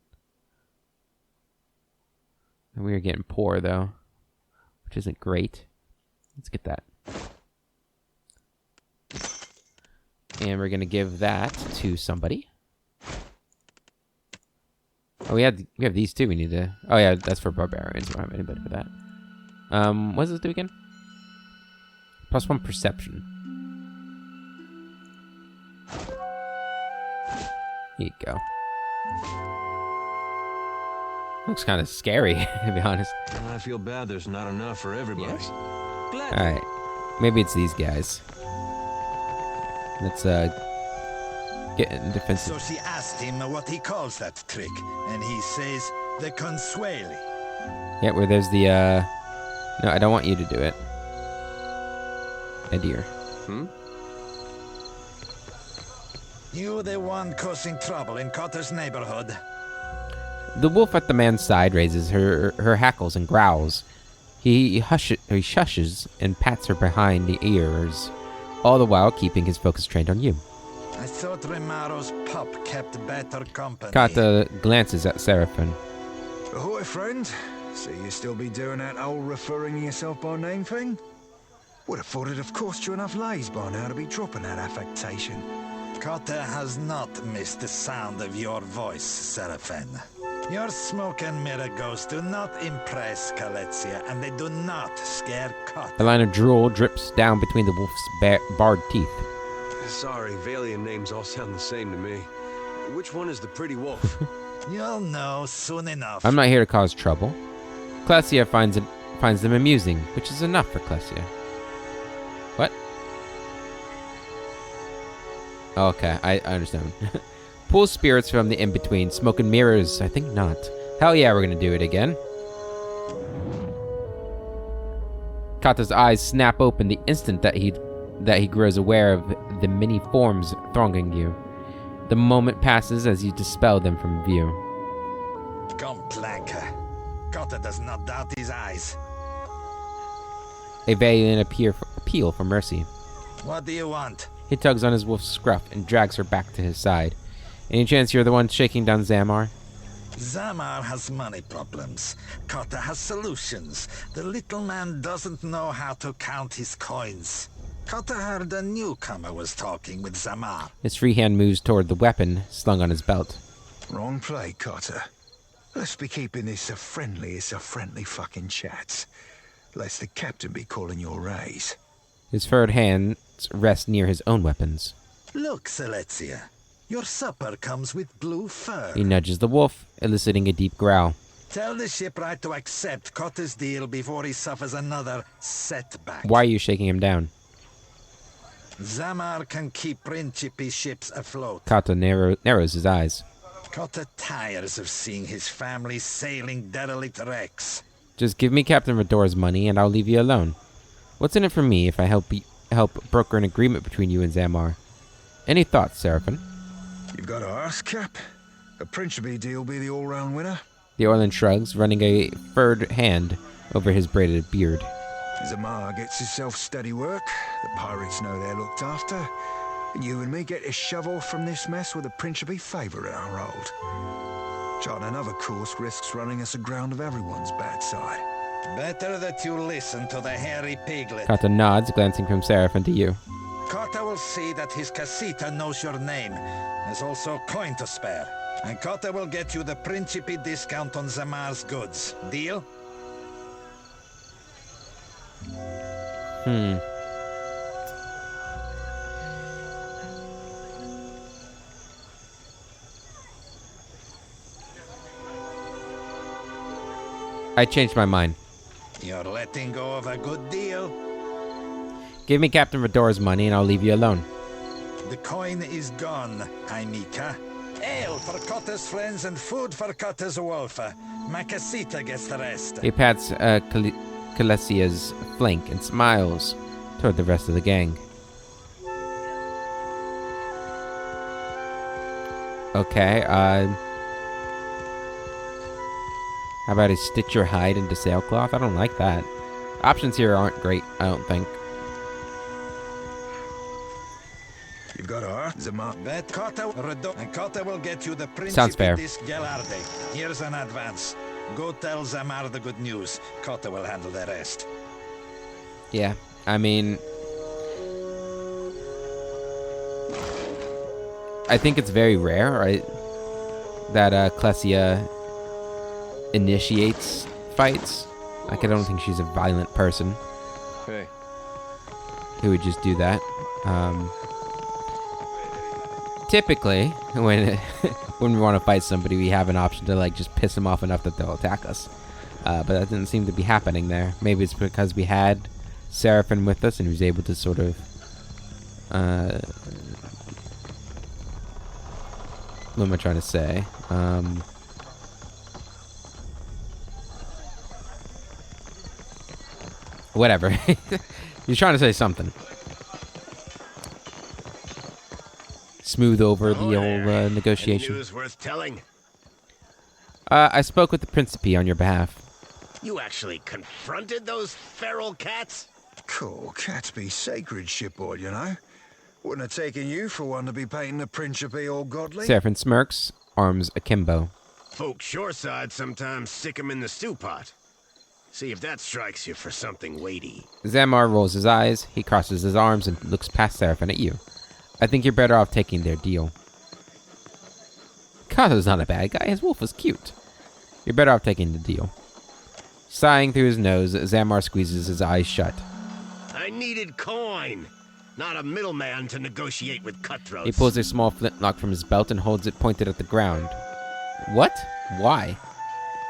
Speaker 1: And we are getting poor, though, which isn't great. Let's get that. And we're going to give that to somebody. Oh, we have these two we need to... Oh, yeah, that's for barbarians. We don't have anybody for that. What does this do again? +1 perception. Here you go. Looks kind of scary, to be honest.
Speaker 8: I feel bad there's not enough for everybody. Yes.
Speaker 1: Alright. Maybe it's these guys. Let's, get in defensive.
Speaker 9: So she asked him what he calls that trick, and he says, the consueli.
Speaker 1: Yeah, where there's the, No, I don't want you to do it. Dear.
Speaker 9: You the one causing trouble in Cotter's neighborhood.
Speaker 1: The wolf at the man's side raises her hackles and growls. He shushes and pats her behind the ears, all the while keeping his focus trained on you.
Speaker 9: I thought Remaro's pup kept better company.
Speaker 1: Kata glances at Seraphim.
Speaker 4: Ahoy, friend. So you still be doing that old referring yourself by name thing? Would have thought it'd have cost you enough lays by now to be dropping that affectation.
Speaker 9: Cotter has not missed the sound of your voice, Seraphim. Your smoke and mirror ghosts do not impress Kaletzia, and they do not scare Cotter.
Speaker 1: A line of drool drips down between the wolf's barred teeth.
Speaker 8: Sorry, Valian names all sound the same to me. Which one is the pretty wolf?
Speaker 9: You'll know soon enough.
Speaker 1: I'm not here to cause trouble. Klesia finds them amusing, which is enough for Klesia. What? Oh, okay, I understand. Pull spirits from the in-between. Smoke and mirrors. I think not. Hell yeah, we're gonna do it again. Kata's eyes snap open the instant that he grows aware of the many forms thronging you. The moment passes as you dispel them from view.
Speaker 9: Come, Planker. Cotter does not doubt his eyes.
Speaker 1: A valiant appeal for mercy.
Speaker 9: What do you want?
Speaker 1: He tugs on his wolf's scruff and drags her back to his side. Any chance you're the one shaking down Zamar?
Speaker 9: Zamar has money problems. Cotter has solutions. The little man doesn't know how to count his coins. Cotter heard a newcomer was talking with Zamar.
Speaker 1: His free hand moves toward the weapon slung on his belt.
Speaker 4: Wrong play, Cotter. Let's be keeping this a friendly fucking chat. Lest the captain be calling your raise.
Speaker 1: His furred hands rest near his own weapons.
Speaker 9: Look, Selezia. Your supper comes with blue fur.
Speaker 1: He nudges the wolf, eliciting a deep growl.
Speaker 9: Tell the shipwright to accept Cotter's deal before he suffers another setback.
Speaker 1: Why are you shaking him down?
Speaker 9: Zamar can keep Principe ships afloat.
Speaker 1: Kata narrows his eyes.
Speaker 9: Cotter tires of seeing his family sailing derelict wrecks.
Speaker 1: Just give me Captain Redora's money and I'll leave you alone. What's in it for me if I help broker an agreement between you and Zamar? Any thoughts, Seraphim?
Speaker 4: You've got to ask, Cap. A Principe deal be the all-round winner?
Speaker 1: The Orlan shrugs, running a furred hand over his braided beard.
Speaker 4: Zamar gets himself steady work. The pirates know they're looked after. And you and me get to shove off from this mess with a Principe favour in our hold. Charting another course risks running us aground of everyone's bad side.
Speaker 9: Better that you listen to the hairy piglet.
Speaker 1: Kata nods, glancing from Seraphim to you.
Speaker 9: Kata will see that his casita knows your name. There's also coin to spare. And Kata will get you the Principe discount on Zamar's goods. Deal?
Speaker 1: I changed my mind.
Speaker 9: You're letting go of a good deal.
Speaker 1: Give me Captain Redora's money and I'll leave you alone.
Speaker 9: The coin is gone, Aimika. Ale for Kata's friends and food for Kata's wolf. Makasita gets the rest.
Speaker 1: He pats Kalesia's flank and smiles toward the rest of the gang. Okay, how about I stitch your hide into sailcloth? I don't like that. Options here aren't great, I don't think.
Speaker 4: You've got her, Zamar.
Speaker 9: Bet Kata and Kata will get you the
Speaker 1: Sounds fair.
Speaker 9: Principe Galarde. Here's an advance. Go tell Zamar the good news. Kata will handle the rest.
Speaker 1: Yeah, I mean, I think it's very rare, right, that Klesia initiates fights. Like, I don't think she's a violent person.
Speaker 8: Hey.
Speaker 1: Who would just do that. Typically, when we want to fight somebody, we have an option to, like, just piss them off enough that they'll attack us. But that didn't seem to be happening there. Maybe it's because we had Seraphim with us and he was able to sort of what am I trying to say? Whatever. He's trying to say something. Smooth over the old negotiation.
Speaker 2: Any news worth telling?
Speaker 1: I spoke with the Principe on your behalf.
Speaker 2: You actually confronted those feral cats?
Speaker 4: Cool, cats be sacred, shipboard, you know. Wouldn't have taken you for one to be painting the Principe all godly.
Speaker 1: Seraphim smirks, arms akimbo.
Speaker 2: Folks shoreside sometimes stick 'em in the stew pot. See if that strikes you for something weighty.
Speaker 1: Zamar rolls his eyes, he crosses his arms and looks past Seraphim at you. I think you're better off taking their deal. Kata's not a bad guy, his wolf is cute. You're better off taking the deal. Sighing through his nose, Zamar squeezes his eyes shut.
Speaker 2: I needed coin, not a middleman to negotiate with cutthroats.
Speaker 1: He pulls a small flintlock from his belt and holds it pointed at the ground. What? Why?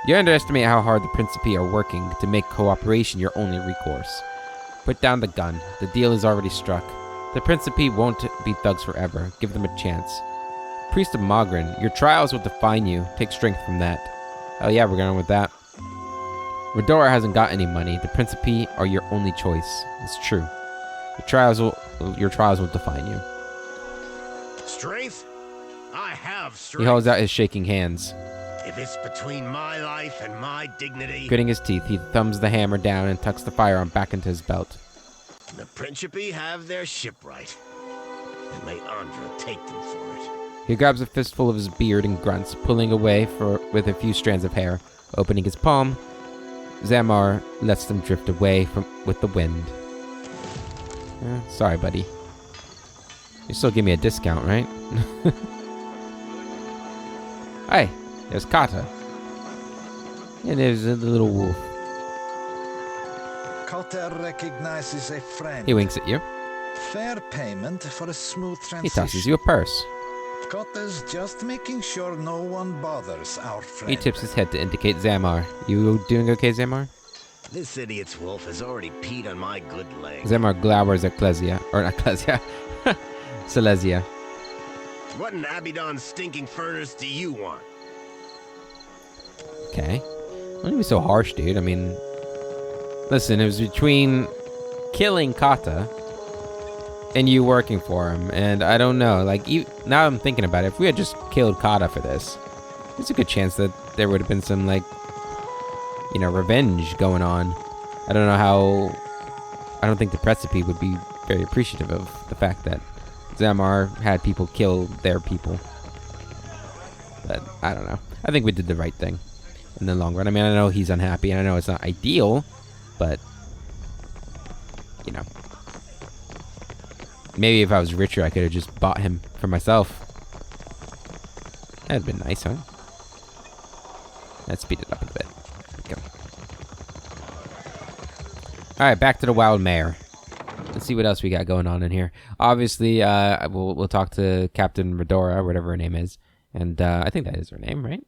Speaker 1: You underestimate how hard the Principe are working to make cooperation your only recourse. Put down the gun. The deal is already struck. The Principe won't be thugs forever. Give them a chance. Priest of Mogren, your trials will define you. Take strength from that. Oh yeah, we're going with that. Redora hasn't got any money. The Principe are your only choice. It's true. Your trials will define you.
Speaker 2: Strength? I have strength.
Speaker 1: He holds out his shaking hands.
Speaker 2: If it's between my life and my dignity...
Speaker 1: Gritting his teeth, he thumbs the hammer down and tucks the firearm back into his belt.
Speaker 2: The Principe have their shipwright. And may Andra take them for it.
Speaker 1: He grabs a fistful of his beard and grunts, pulling away with a few strands of hair. Opening his palm, Zamar lets them drift away with the wind. Sorry, buddy. You still give me a discount, right? Hey, there's Kata. And there's the little wolf.
Speaker 9: Kata recognizes a friend.
Speaker 1: He winks at you.
Speaker 9: Fair payment for a smooth transition.
Speaker 1: He tosses you a purse.
Speaker 9: Kata's just making sure no one bothers our friend.
Speaker 1: He tips his head to indicate Zamar. You doing okay, Zamar?
Speaker 2: This idiot's wolf has already peed on my good leg.
Speaker 1: Zamar glowers at Klesia. Or not Klesia. Silesia.
Speaker 2: What in Abaddon's stinking furnace do you want?
Speaker 1: Okay. Don't be so harsh, dude. I mean, listen, it was between killing Kata and you working for him, and I don't know, like, now I'm thinking about it, if we had just killed Kata for this, there's a good chance that there would have been some, like, you know, revenge going on. I don't think the Principe would be very appreciative of the fact that Zamar had people kill their people. But, I don't know. I think we did the right thing. in the long run. I mean, I know he's unhappy, and I know it's not ideal, but, you know. Maybe if I was richer, I could have just bought him for myself. That'd been nice, huh? Let's speed it up a bit. Go. Alright, back to the wild mare. Let's see what else we got going on in here. Obviously, we'll talk to Captain Redora, whatever her name is. And I think that is her name, right?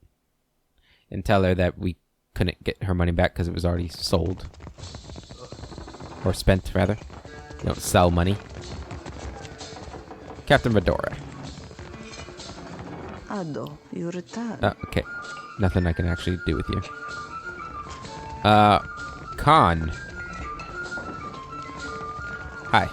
Speaker 1: And tell her that we couldn't get her money back because it was already sold. Or spent, rather. You don't sell money. Captain Redora.
Speaker 10: Ado, you returned.
Speaker 1: Okay. Nothing I can actually do with you. Khan. Hi.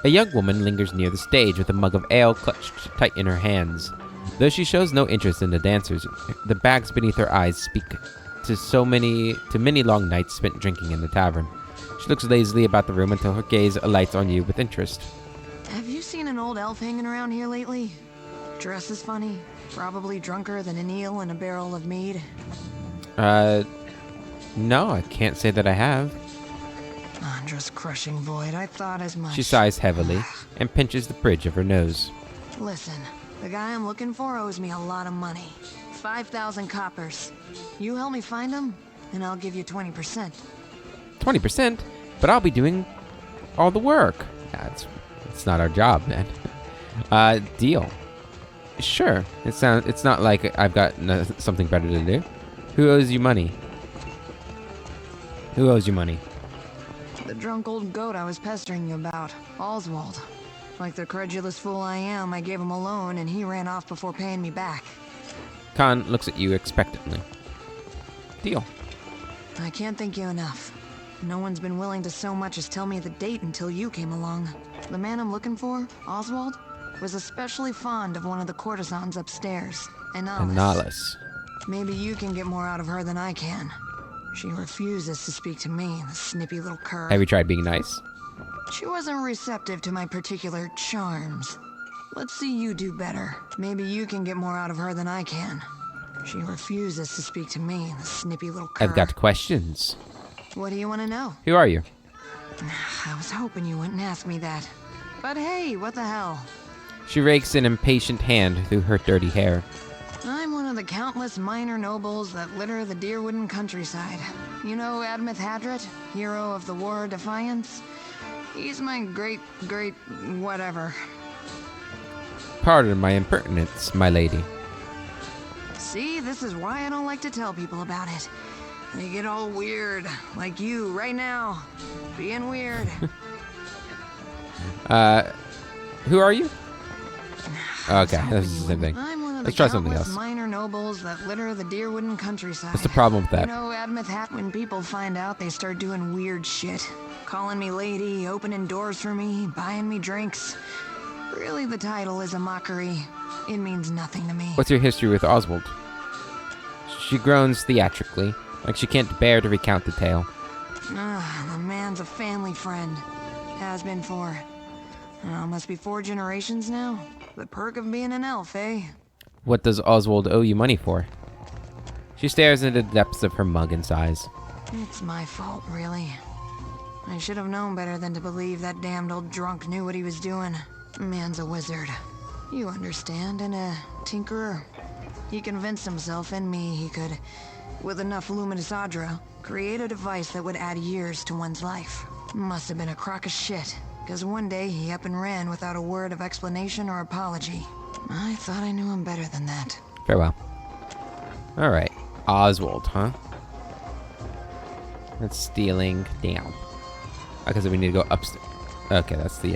Speaker 1: A young woman lingers near the stage with a mug of ale clutched tight in her hands. Though she shows no interest in the dancers, the bags beneath her eyes speak to many long nights spent drinking in the tavern. She looks lazily about the room until her gaze alights on you with interest.
Speaker 5: Have you seen an old elf hanging around here lately? Dresses funny, probably drunker than an eel in a barrel of mead.
Speaker 1: No, I can't say that I have.
Speaker 5: Andra's crushing void, I thought as much.
Speaker 1: She sighs heavily and pinches the bridge of her nose.
Speaker 5: Listen, the guy I'm looking for owes me a lot of money. 5,000 coppers. You help me find him, and I'll give you 20%.
Speaker 1: 20%? But I'll be doing all the work. It's not our job, man. Deal. Sure. It's not like I've got something better to do. Who owes you money? Who owes you money?
Speaker 5: The drunk old goat I was pestering you about, Oswald. Like the credulous fool I am, I gave him a loan and he ran off before paying me back.
Speaker 1: Khan looks at you expectantly. Deal.
Speaker 5: I can't thank you enough. No one's been willing to so much as tell me the date until you came along. The man I'm looking for, Oswald, was especially fond of one of the courtesans upstairs, Analis. Maybe you can get more out of her than I can. She refuses to speak to me, the snippy little cur.
Speaker 1: Have you tried being nice?
Speaker 5: She wasn't receptive to my particular charms. Let's see you do better. Maybe you can get more out of her than I can. She refuses to speak to me, the snippy little cur.
Speaker 1: I've got questions.
Speaker 5: What do you want to know?
Speaker 1: Who are you?
Speaker 5: I was hoping you wouldn't ask me that. But hey, what the hell?
Speaker 1: She rakes an impatient hand through her dirty hair.
Speaker 5: I'm one of the countless minor nobles that litter the Deerwooden countryside. You know Admeth Hadret, hero of the War of Defiance? He's my great whatever.
Speaker 1: Pardon my impertinence, my lady.
Speaker 5: See, this is why I don't like to tell people about it. They get all weird, like you right now, being weird.
Speaker 1: Who are you? Okay, that's the same thing. Let's try something else.
Speaker 5: Minor nobles that litter the Deerwooden countryside.
Speaker 1: What's the problem with that?
Speaker 5: You know, Admeth Hat, when people find out, they start doing weird shit. Calling me lady, opening doors for me, buying me drinks. Really, the title is a mockery. It means nothing to me.
Speaker 1: What's your history with Oswald? She groans theatrically, like she can't bear to recount the tale.
Speaker 5: The man's a family friend. Has been for... must be 4 generations now. The perk of being an elf, eh?
Speaker 1: What does Oswald owe you money for? She stares into the depths of her mug and sighs.
Speaker 5: It's my fault, really. I should have known better than to believe that damned old drunk knew what he was doing. Man's a wizard. You understand, and a tinkerer. He convinced himself and me he could, with enough luminous adra, create a device that would add years to one's life. Must have been a crock of shit, because one day he up and ran without a word of explanation or apology. I thought I knew him better than that.
Speaker 1: Farewell. Alright. Oswald, huh? That's stealing down. Because we need to go upstairs. Okay, that's the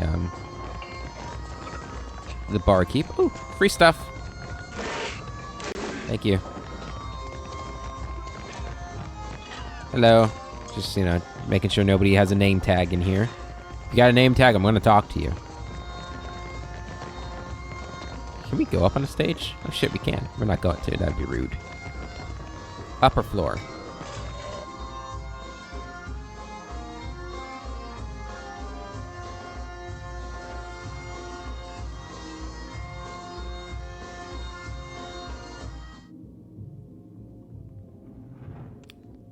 Speaker 1: barkeep. Ooh, free stuff. Thank you. Hello. Just, making sure nobody has a name tag in here. If you got a name tag, I'm going to talk to you. Can we go up on the stage? Oh shit, we can. We're not going to. That'd be rude. Upper floor.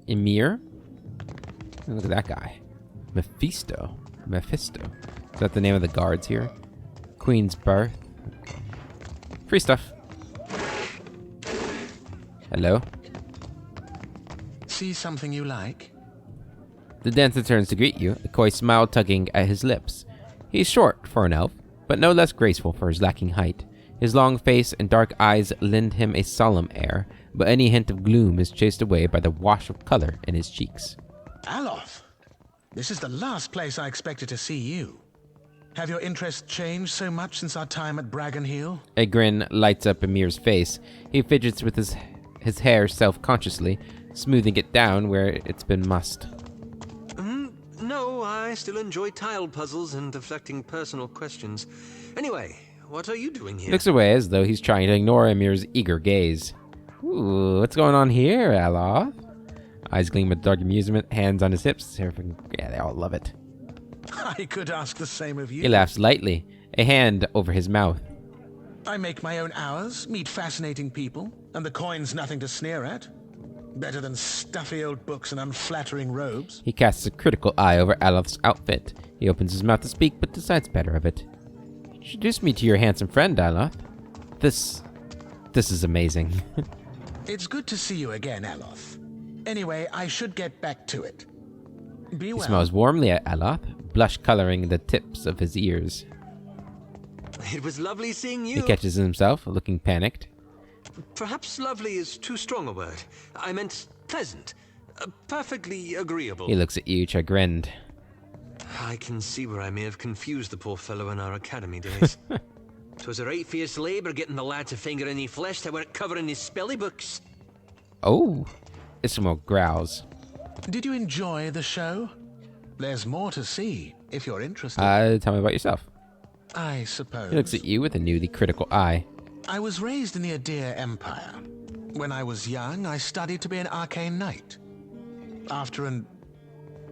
Speaker 1: Emir? Look at that guy. Mephisto. Is that the name of the guards here? Queen's Birth. Okay. Free stuff. Hello?
Speaker 7: See something you like?
Speaker 1: The dancer turns to greet you, a coy smile tugging at his lips. He's short for an elf, but no less graceful for his lacking height. His long face and dark eyes lend him a solemn air, but any hint of gloom is chased away by the wash of color in his cheeks.
Speaker 7: Aloth, this is the last place I expected to see you. Have your interests changed so much since our time at Bragon Hill?
Speaker 1: A grin lights up Emir's face. He fidgets with his hair self-consciously, smoothing it down where it's been mussed.
Speaker 8: No, I still enjoy tile puzzles and deflecting personal questions. Anyway, what are you doing here?
Speaker 1: Looks away as though he's trying to ignore Emir's eager gaze. Ooh, what's going on here, Aloth? Eyes gleam with dark amusement, hands on his hips. Yeah, they all love it.
Speaker 7: I could ask the same of you.
Speaker 1: He laughs lightly, a hand over his mouth.
Speaker 7: I make my own hours, meet fascinating people, and the coin's nothing to sneer at. Better than stuffy old books and unflattering robes.
Speaker 1: He casts a critical eye over Aloth's outfit. He opens his mouth to speak, but decides better of it. Introduce me to your handsome friend, Aloth. This is amazing.
Speaker 7: It's good to see you again, Aloth. Anyway, I should get back to it. Be well.
Speaker 1: He smiles warmly at Aloth, blush coloring the tips of his ears.
Speaker 8: It was lovely seeing you.
Speaker 1: He catches himself, looking panicked.
Speaker 8: Perhaps lovely is too strong a word. I meant pleasant. Perfectly agreeable.
Speaker 1: He looks at you, chagrined.
Speaker 8: I can see where I may have confused the poor fellow in our academy days. 'Twas a right fierce labour getting the lad to finger any flesh that weren't covering his spelly books.
Speaker 1: Oh, Ismail growls.
Speaker 7: Did you enjoy the show? There's more to see, if you're interested.
Speaker 1: Tell me about yourself.
Speaker 7: I suppose.
Speaker 1: He looks at you with a newly critical eye.
Speaker 7: I was raised in the Adir Empire. When I was young, I studied to be an arcane knight. After an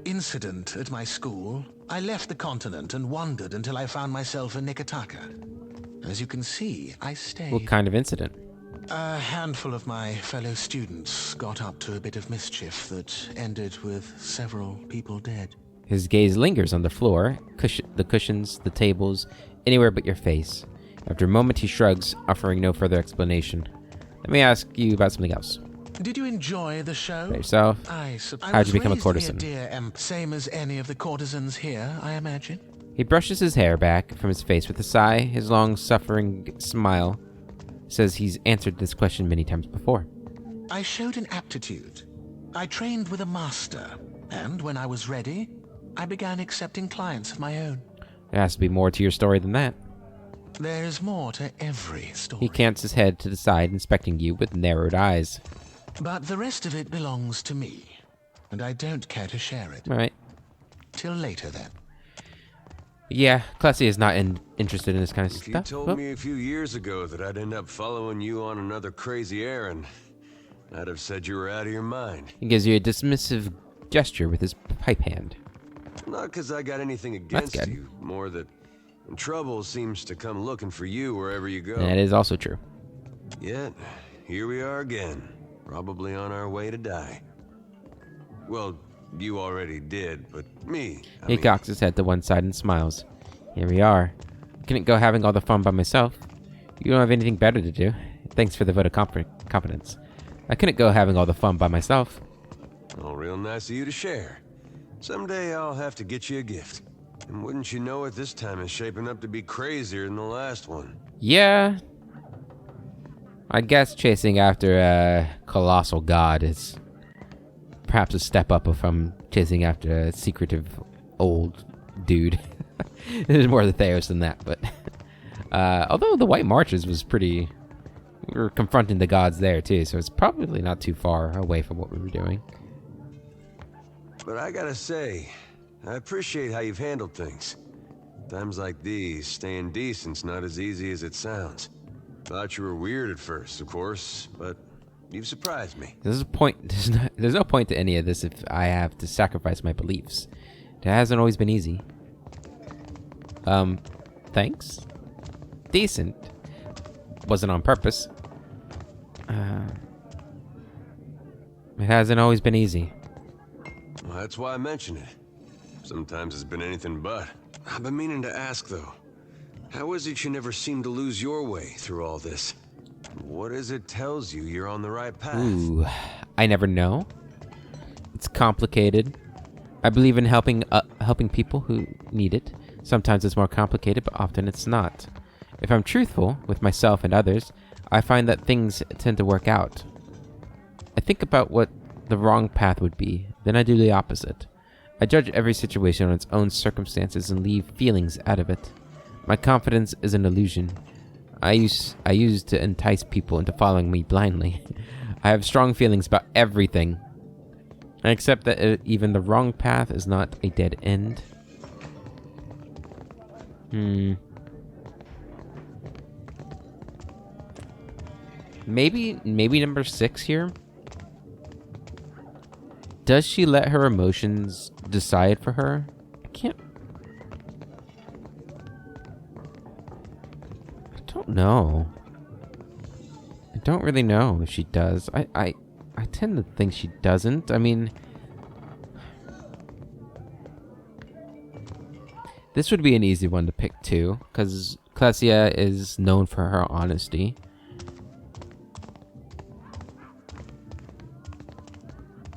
Speaker 7: incident at my school, I left the continent and wandered until I found myself in Nikotaka. As you can see, I stayed.
Speaker 1: What kind of incident?
Speaker 7: A handful of my fellow students got up to a bit of mischief that ended with several people dead.
Speaker 1: His gaze lingers on the floor, the cushions, the tables, anywhere but your face. After a moment, he shrugs, offering no further explanation. Let me ask you about something else.
Speaker 7: Did you enjoy the show?
Speaker 1: About yourself? How'd you become a courtesan?
Speaker 7: Same as any of the courtesans here, I imagine.
Speaker 1: He brushes his hair back from his face with a sigh. His long-suffering smile says he's answered this question many times before.
Speaker 7: I showed an aptitude. I trained with a master, and when I was ready, I began accepting clients of my own.
Speaker 1: There has to be more to your story than that.
Speaker 7: There is more to every story.
Speaker 1: He cants his head to the side, inspecting you with narrowed eyes.
Speaker 7: But the rest of it belongs to me, and I don't care to share it.
Speaker 1: All right.
Speaker 7: Till later, then.
Speaker 1: Yeah, Classy is not interested in this kind of
Speaker 8: stuff.
Speaker 1: If
Speaker 8: you told me a few years ago that I'd end up following you on another crazy errand, I'd have said you were out of your mind.
Speaker 1: He gives you a dismissive gesture with his pipe hand.
Speaker 8: Not because I got anything against you, more that trouble seems to come looking for you wherever you go.
Speaker 1: That is also true.
Speaker 8: Yet, here we are again, probably on our way to die. Well, you already did, but me.
Speaker 1: He cocks his head to one side and smiles. Here we are. I couldn't go having all the fun by myself. You don't have anything better to do. Thanks for the vote of confidence. I couldn't go having all the fun by myself.
Speaker 8: Oh, real nice of you to share. Someday I'll have to get you a gift. And wouldn't you know it, this time is shaping up to be crazier than the last one.
Speaker 1: Yeah. I guess chasing after a colossal god is perhaps a step up from chasing after a secretive old dude. There's more to Theos than that, but although the White Marches was pretty... We were confronting the gods there too, so it's probably not too far away from what we were doing.
Speaker 8: But I gotta say, I appreciate how you've handled things. Times like these, staying decent's not as easy as it sounds. Thought you were weird at first, of course, but you've surprised me.
Speaker 1: There's no point to any of this if I have to sacrifice my beliefs. It hasn't always been easy. Thanks? Decent. Wasn't on purpose. It hasn't always been easy.
Speaker 8: Well, that's why I mention it. Sometimes it's been anything but. I've been meaning to ask, though. How is it you never seem to lose your way through all this? What is it tells you you're on the right path?
Speaker 1: Ooh, I never know. It's complicated. I believe in helping people who need it. Sometimes it's more complicated, but often it's not. If I'm truthful with myself and others, I find that things tend to work out. I think about what the wrong path would be, then I do the opposite. I judge every situation on its own circumstances and leave feelings out of it. My confidence is an illusion. I use to entice people into following me blindly. I have strong feelings about everything. I accept that even the wrong path is not a dead end. Maybe number 6 here. Does she let her emotions decide for her? I don't know. I don't really know if she does. I tend to think she doesn't. I mean, this would be an easy one to pick too, because Klesia is known for her honesty.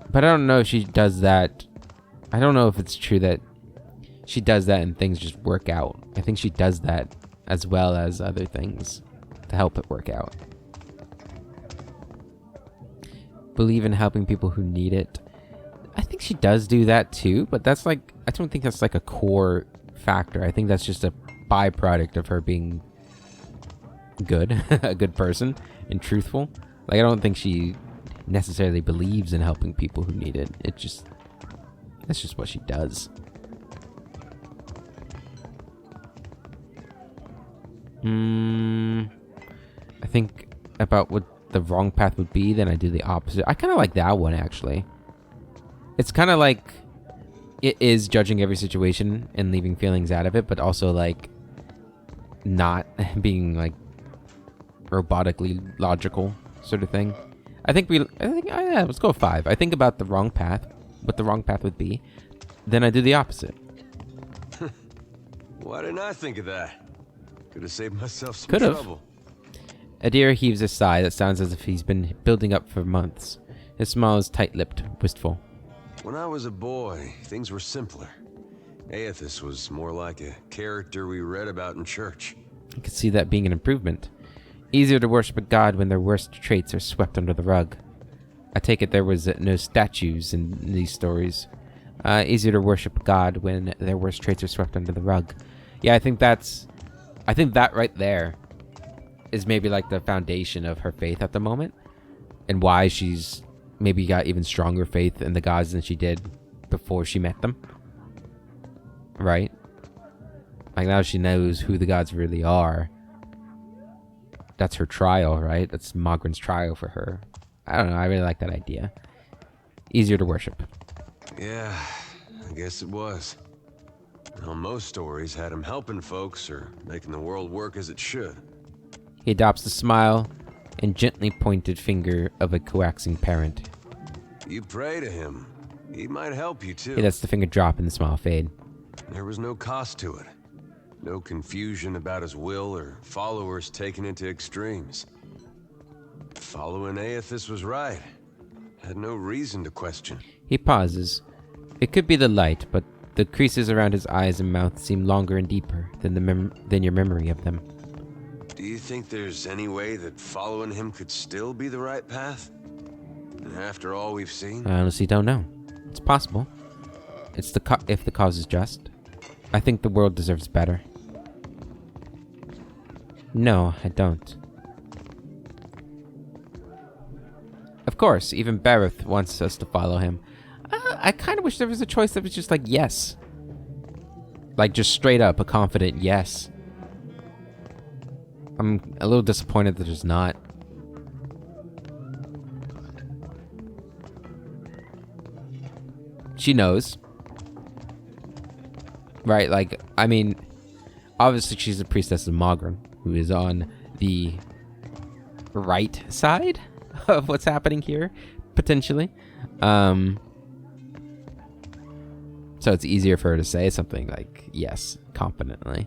Speaker 1: But I don't know if she does that. I don't know if it's true that she does that and things just work out. I think she does that as well as other things to help it work out. Believe in helping people who need it. I think she does do that too, but that's like, I don't think that's like a core factor. I think that's just a byproduct of her being good, a good person and truthful. Like, I don't think she necessarily believes in helping people who need it. That's just what she does. I think about what the wrong path would be, then I do the opposite. I kind of like that one, actually. It's kind of like it is judging every situation and leaving feelings out of it, but also like not being like robotically logical sort of thing. Yeah, let's go with 5. I think about the wrong path, what the wrong path would be, then I do the opposite.
Speaker 8: Why didn't I think of that? Could have saved myself some
Speaker 1: Could've.
Speaker 8: trouble.
Speaker 1: Adir heaves a sigh that sounds as if he's been building up for months. His smile is tight-lipped, wistful.
Speaker 8: When I was a boy, things were simpler. Aethys was more like a character we read about in church.
Speaker 1: I could see that being an improvement. Easier to worship a god when their worst traits are swept under the rug. I take it there was no statues in these stories. Easier to worship a god when their worst traits are swept under the rug. Yeah, I think that right there is maybe like the foundation of her faith at the moment, and why she's maybe got even stronger faith in the gods than she did before she met them. Right? Like, now she knows who the gods really are. That's her trial, right? That's Mogren's trial for her. I don't know, I really like that idea. Easier to worship.
Speaker 8: Yeah, I guess it was. Well, most stories had him helping folks or making the world work as it should.
Speaker 1: He adopts the smile and gently pointed finger of a coaxing parent.
Speaker 8: You pray to him. He might help you too.
Speaker 1: He lets the finger drop and the smile fade.
Speaker 8: There was no cost to it. No confusion about his will or followers taken into extremes. Following Aethys was right. Had no reason to question.
Speaker 1: He pauses. It could be the light, but the creases around his eyes and mouth seem longer and deeper than your memory of them.
Speaker 8: Do you think there's any way that following him could still be the right path? After all we've seen?
Speaker 1: I honestly don't know. It's possible. It's if the cause is just. I think the world deserves better. No, I don't. Of course, even Bareth wants us to follow him. I kind of wish there was a choice that was just like yes. Like just straight up a confident yes. I'm a little disappointed that there's not. She knows. Right, like, I mean, obviously she's a priestess of Mogren, who is on the right side of what's happening here, potentially. So it's easier for her to say something like yes, confidently.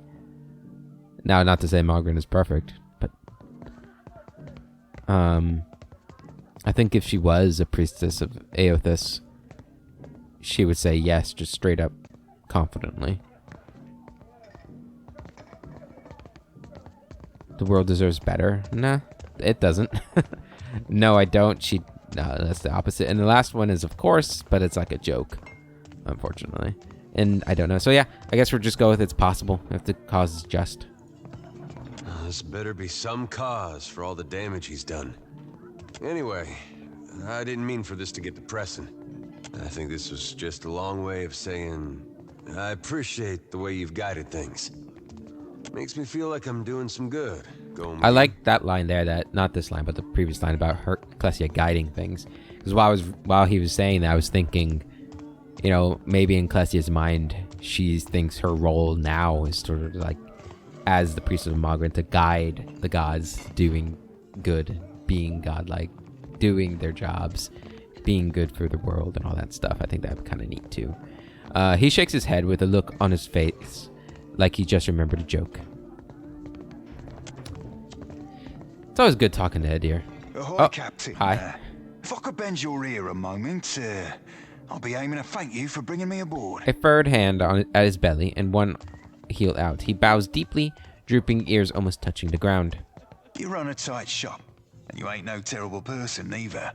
Speaker 1: Now, not to say Margaret is perfect, but I think if she was a priestess of Aothis, she would say yes, just straight up, confidently. The world deserves better. Nah, it doesn't. No, I don't. No, that's the opposite. And the last one is, of course, but it's like a joke, unfortunately. And I don't know. So yeah, I guess we'll just go with it's possible if the cause is just.
Speaker 8: This better be some cause for all the damage he's done. Anyway, I didn't mean for this to get depressing. I think this was just a long way of saying I appreciate the way you've guided things. Makes me feel like I'm doing some good.
Speaker 1: I like that line there, that not this line, but the previous line about her Klesia guiding things. Because while he was saying that, I was thinking, you know, maybe in Klesia's mind, she thinks her role now is sort of like as the priest of Margaret to guide the gods doing good, being godlike, doing their jobs, being good for the world and all that stuff. I think that'd be kind of neat too. He shakes his head with a look on his face like he just remembered a joke. It's always good talking to Edir.
Speaker 4: Ahoy, Captain.
Speaker 1: Hi.
Speaker 4: If I could bend your ear a moment, I'll be aiming to thank you for bringing me aboard.
Speaker 1: A furred hand at his belly and one heel out. He bows deeply, drooping ears almost touching the ground.
Speaker 4: You run a tight shop, and you ain't no terrible person, neither.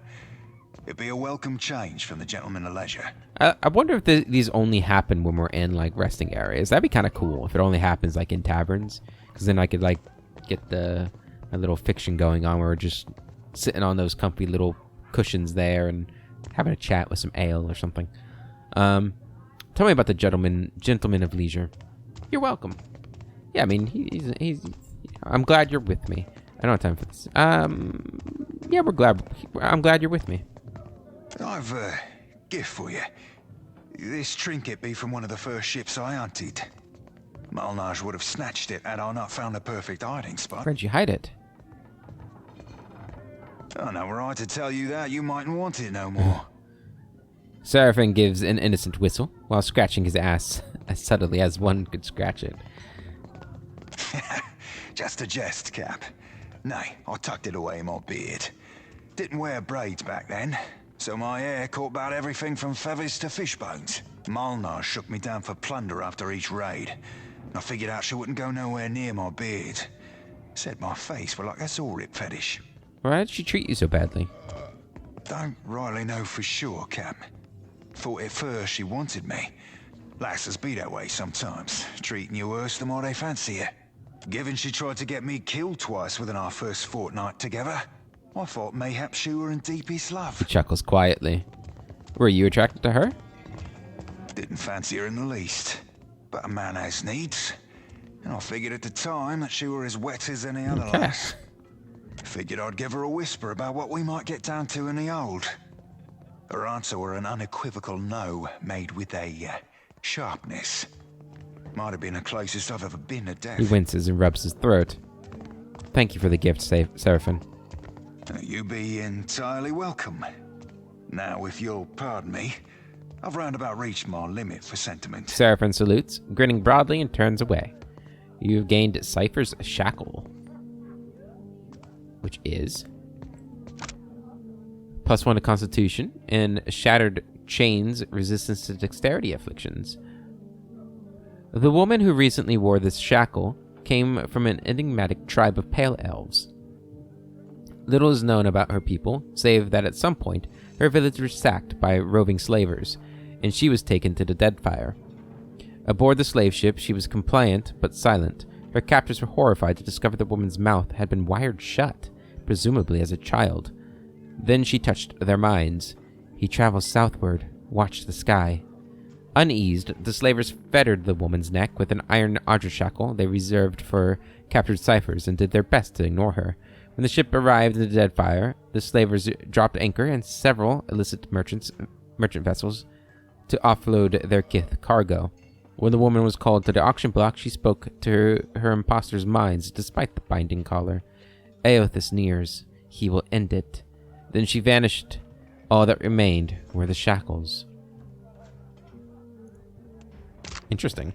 Speaker 4: It'd be a welcome change from the gentleman of leisure.
Speaker 1: I wonder if these only happen when we're in, like, resting areas. That'd be kind of cool if it only happens, like, in taverns. Because then I could, like, get a little fiction going on where we're just sitting on those comfy little cushions there and having a chat with some ale or something. Tell me about the gentleman of leisure. You're welcome. Yeah, I mean, he's I'm glad you're with me. I don't have time for this. Yeah, I'm glad you're with me.
Speaker 4: I've a gift for you. This trinket be from one of the first ships I hunted. Malnage would have snatched it had I not found a perfect hiding spot.
Speaker 1: Where'd you hide it?
Speaker 4: I know right to tell you that. You mightn't want it no more.
Speaker 1: Seraphim gives an innocent whistle while scratching his ass as subtly as one could scratch it.
Speaker 4: Just a jest, Cap. Nay, I tucked it away in my beard. Didn't wear braids back then, so my hair caught about everything from feathers to fish bones. Malnar shook me down for plunder after each raid. I figured out she wouldn't go nowhere near my beard. Said my face were like a saw rip fetish.
Speaker 1: Why did she treat you so badly?
Speaker 4: Don't rightly know for sure, Cap. Thought at first she wanted me. Lasses be that way sometimes, treating you worse than what they fancy you. Given she tried to get me killed twice within our first fortnight together, I thought mayhap she were in deepest love.
Speaker 1: He chuckles quietly. Were you attracted to her?
Speaker 4: Didn't fancy her in the least. But a man has needs. And I figured at the time that she were as wet as any other lass. Figured I'd give her a whisper about what we might get down to in the old. Her answer were an unequivocal no, made with a sharpness. Might have been the closest I've ever been to death.
Speaker 1: He winces and rubs his throat. Thank you for the gift, Seraphim.
Speaker 4: You be entirely welcome. Now, if you'll pardon me, I've round about reached my limit for sentiment.
Speaker 1: Seraphim salutes, grinning broadly and turns away. You've gained Cypher's Shackle, which is +1 to Constitution and Shattered Chains resistance to dexterity afflictions. The woman who recently wore this shackle came from an enigmatic tribe of Pale Elves. Little is known about her people, save that at some point her village was sacked by roving slavers, and she was taken to the Deadfire. Aboard the slave ship, she was compliant but silent. Her captors were horrified to discover the woman's mouth had been wired shut, presumably as a child. Then she touched their minds. He traveled southward, watched the sky. Uneased, the slavers fettered the woman's neck with an iron otter shackle they reserved for captured ciphers and did their best to ignore her. When the ship arrived at the Deadfire, the slavers dropped anchor and several illicit merchant vessels to offload their cargo. When the woman was called to the auction block, she spoke to her imposter's minds despite the binding collar. Aothis nears. He will end it. Then she vanished. All that remained were the shackles. Interesting.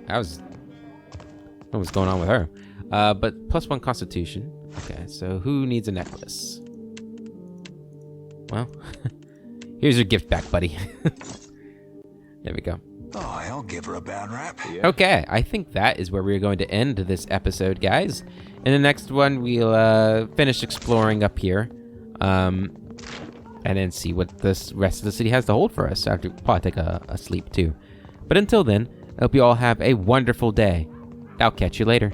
Speaker 1: What was going on with her? But +1 constitution. Okay, so who needs a necklace? Well, here's your gift back, buddy. There we go.
Speaker 4: Oh, I'll give her a bad rap.
Speaker 1: Yeah. Okay, I think that is where we're going to end this episode, guys. In the next one, we'll finish exploring up here. And then see what this rest of the city has to hold for us. After probably take a sleep too. But until then, I hope you all have a wonderful day. I'll catch you later.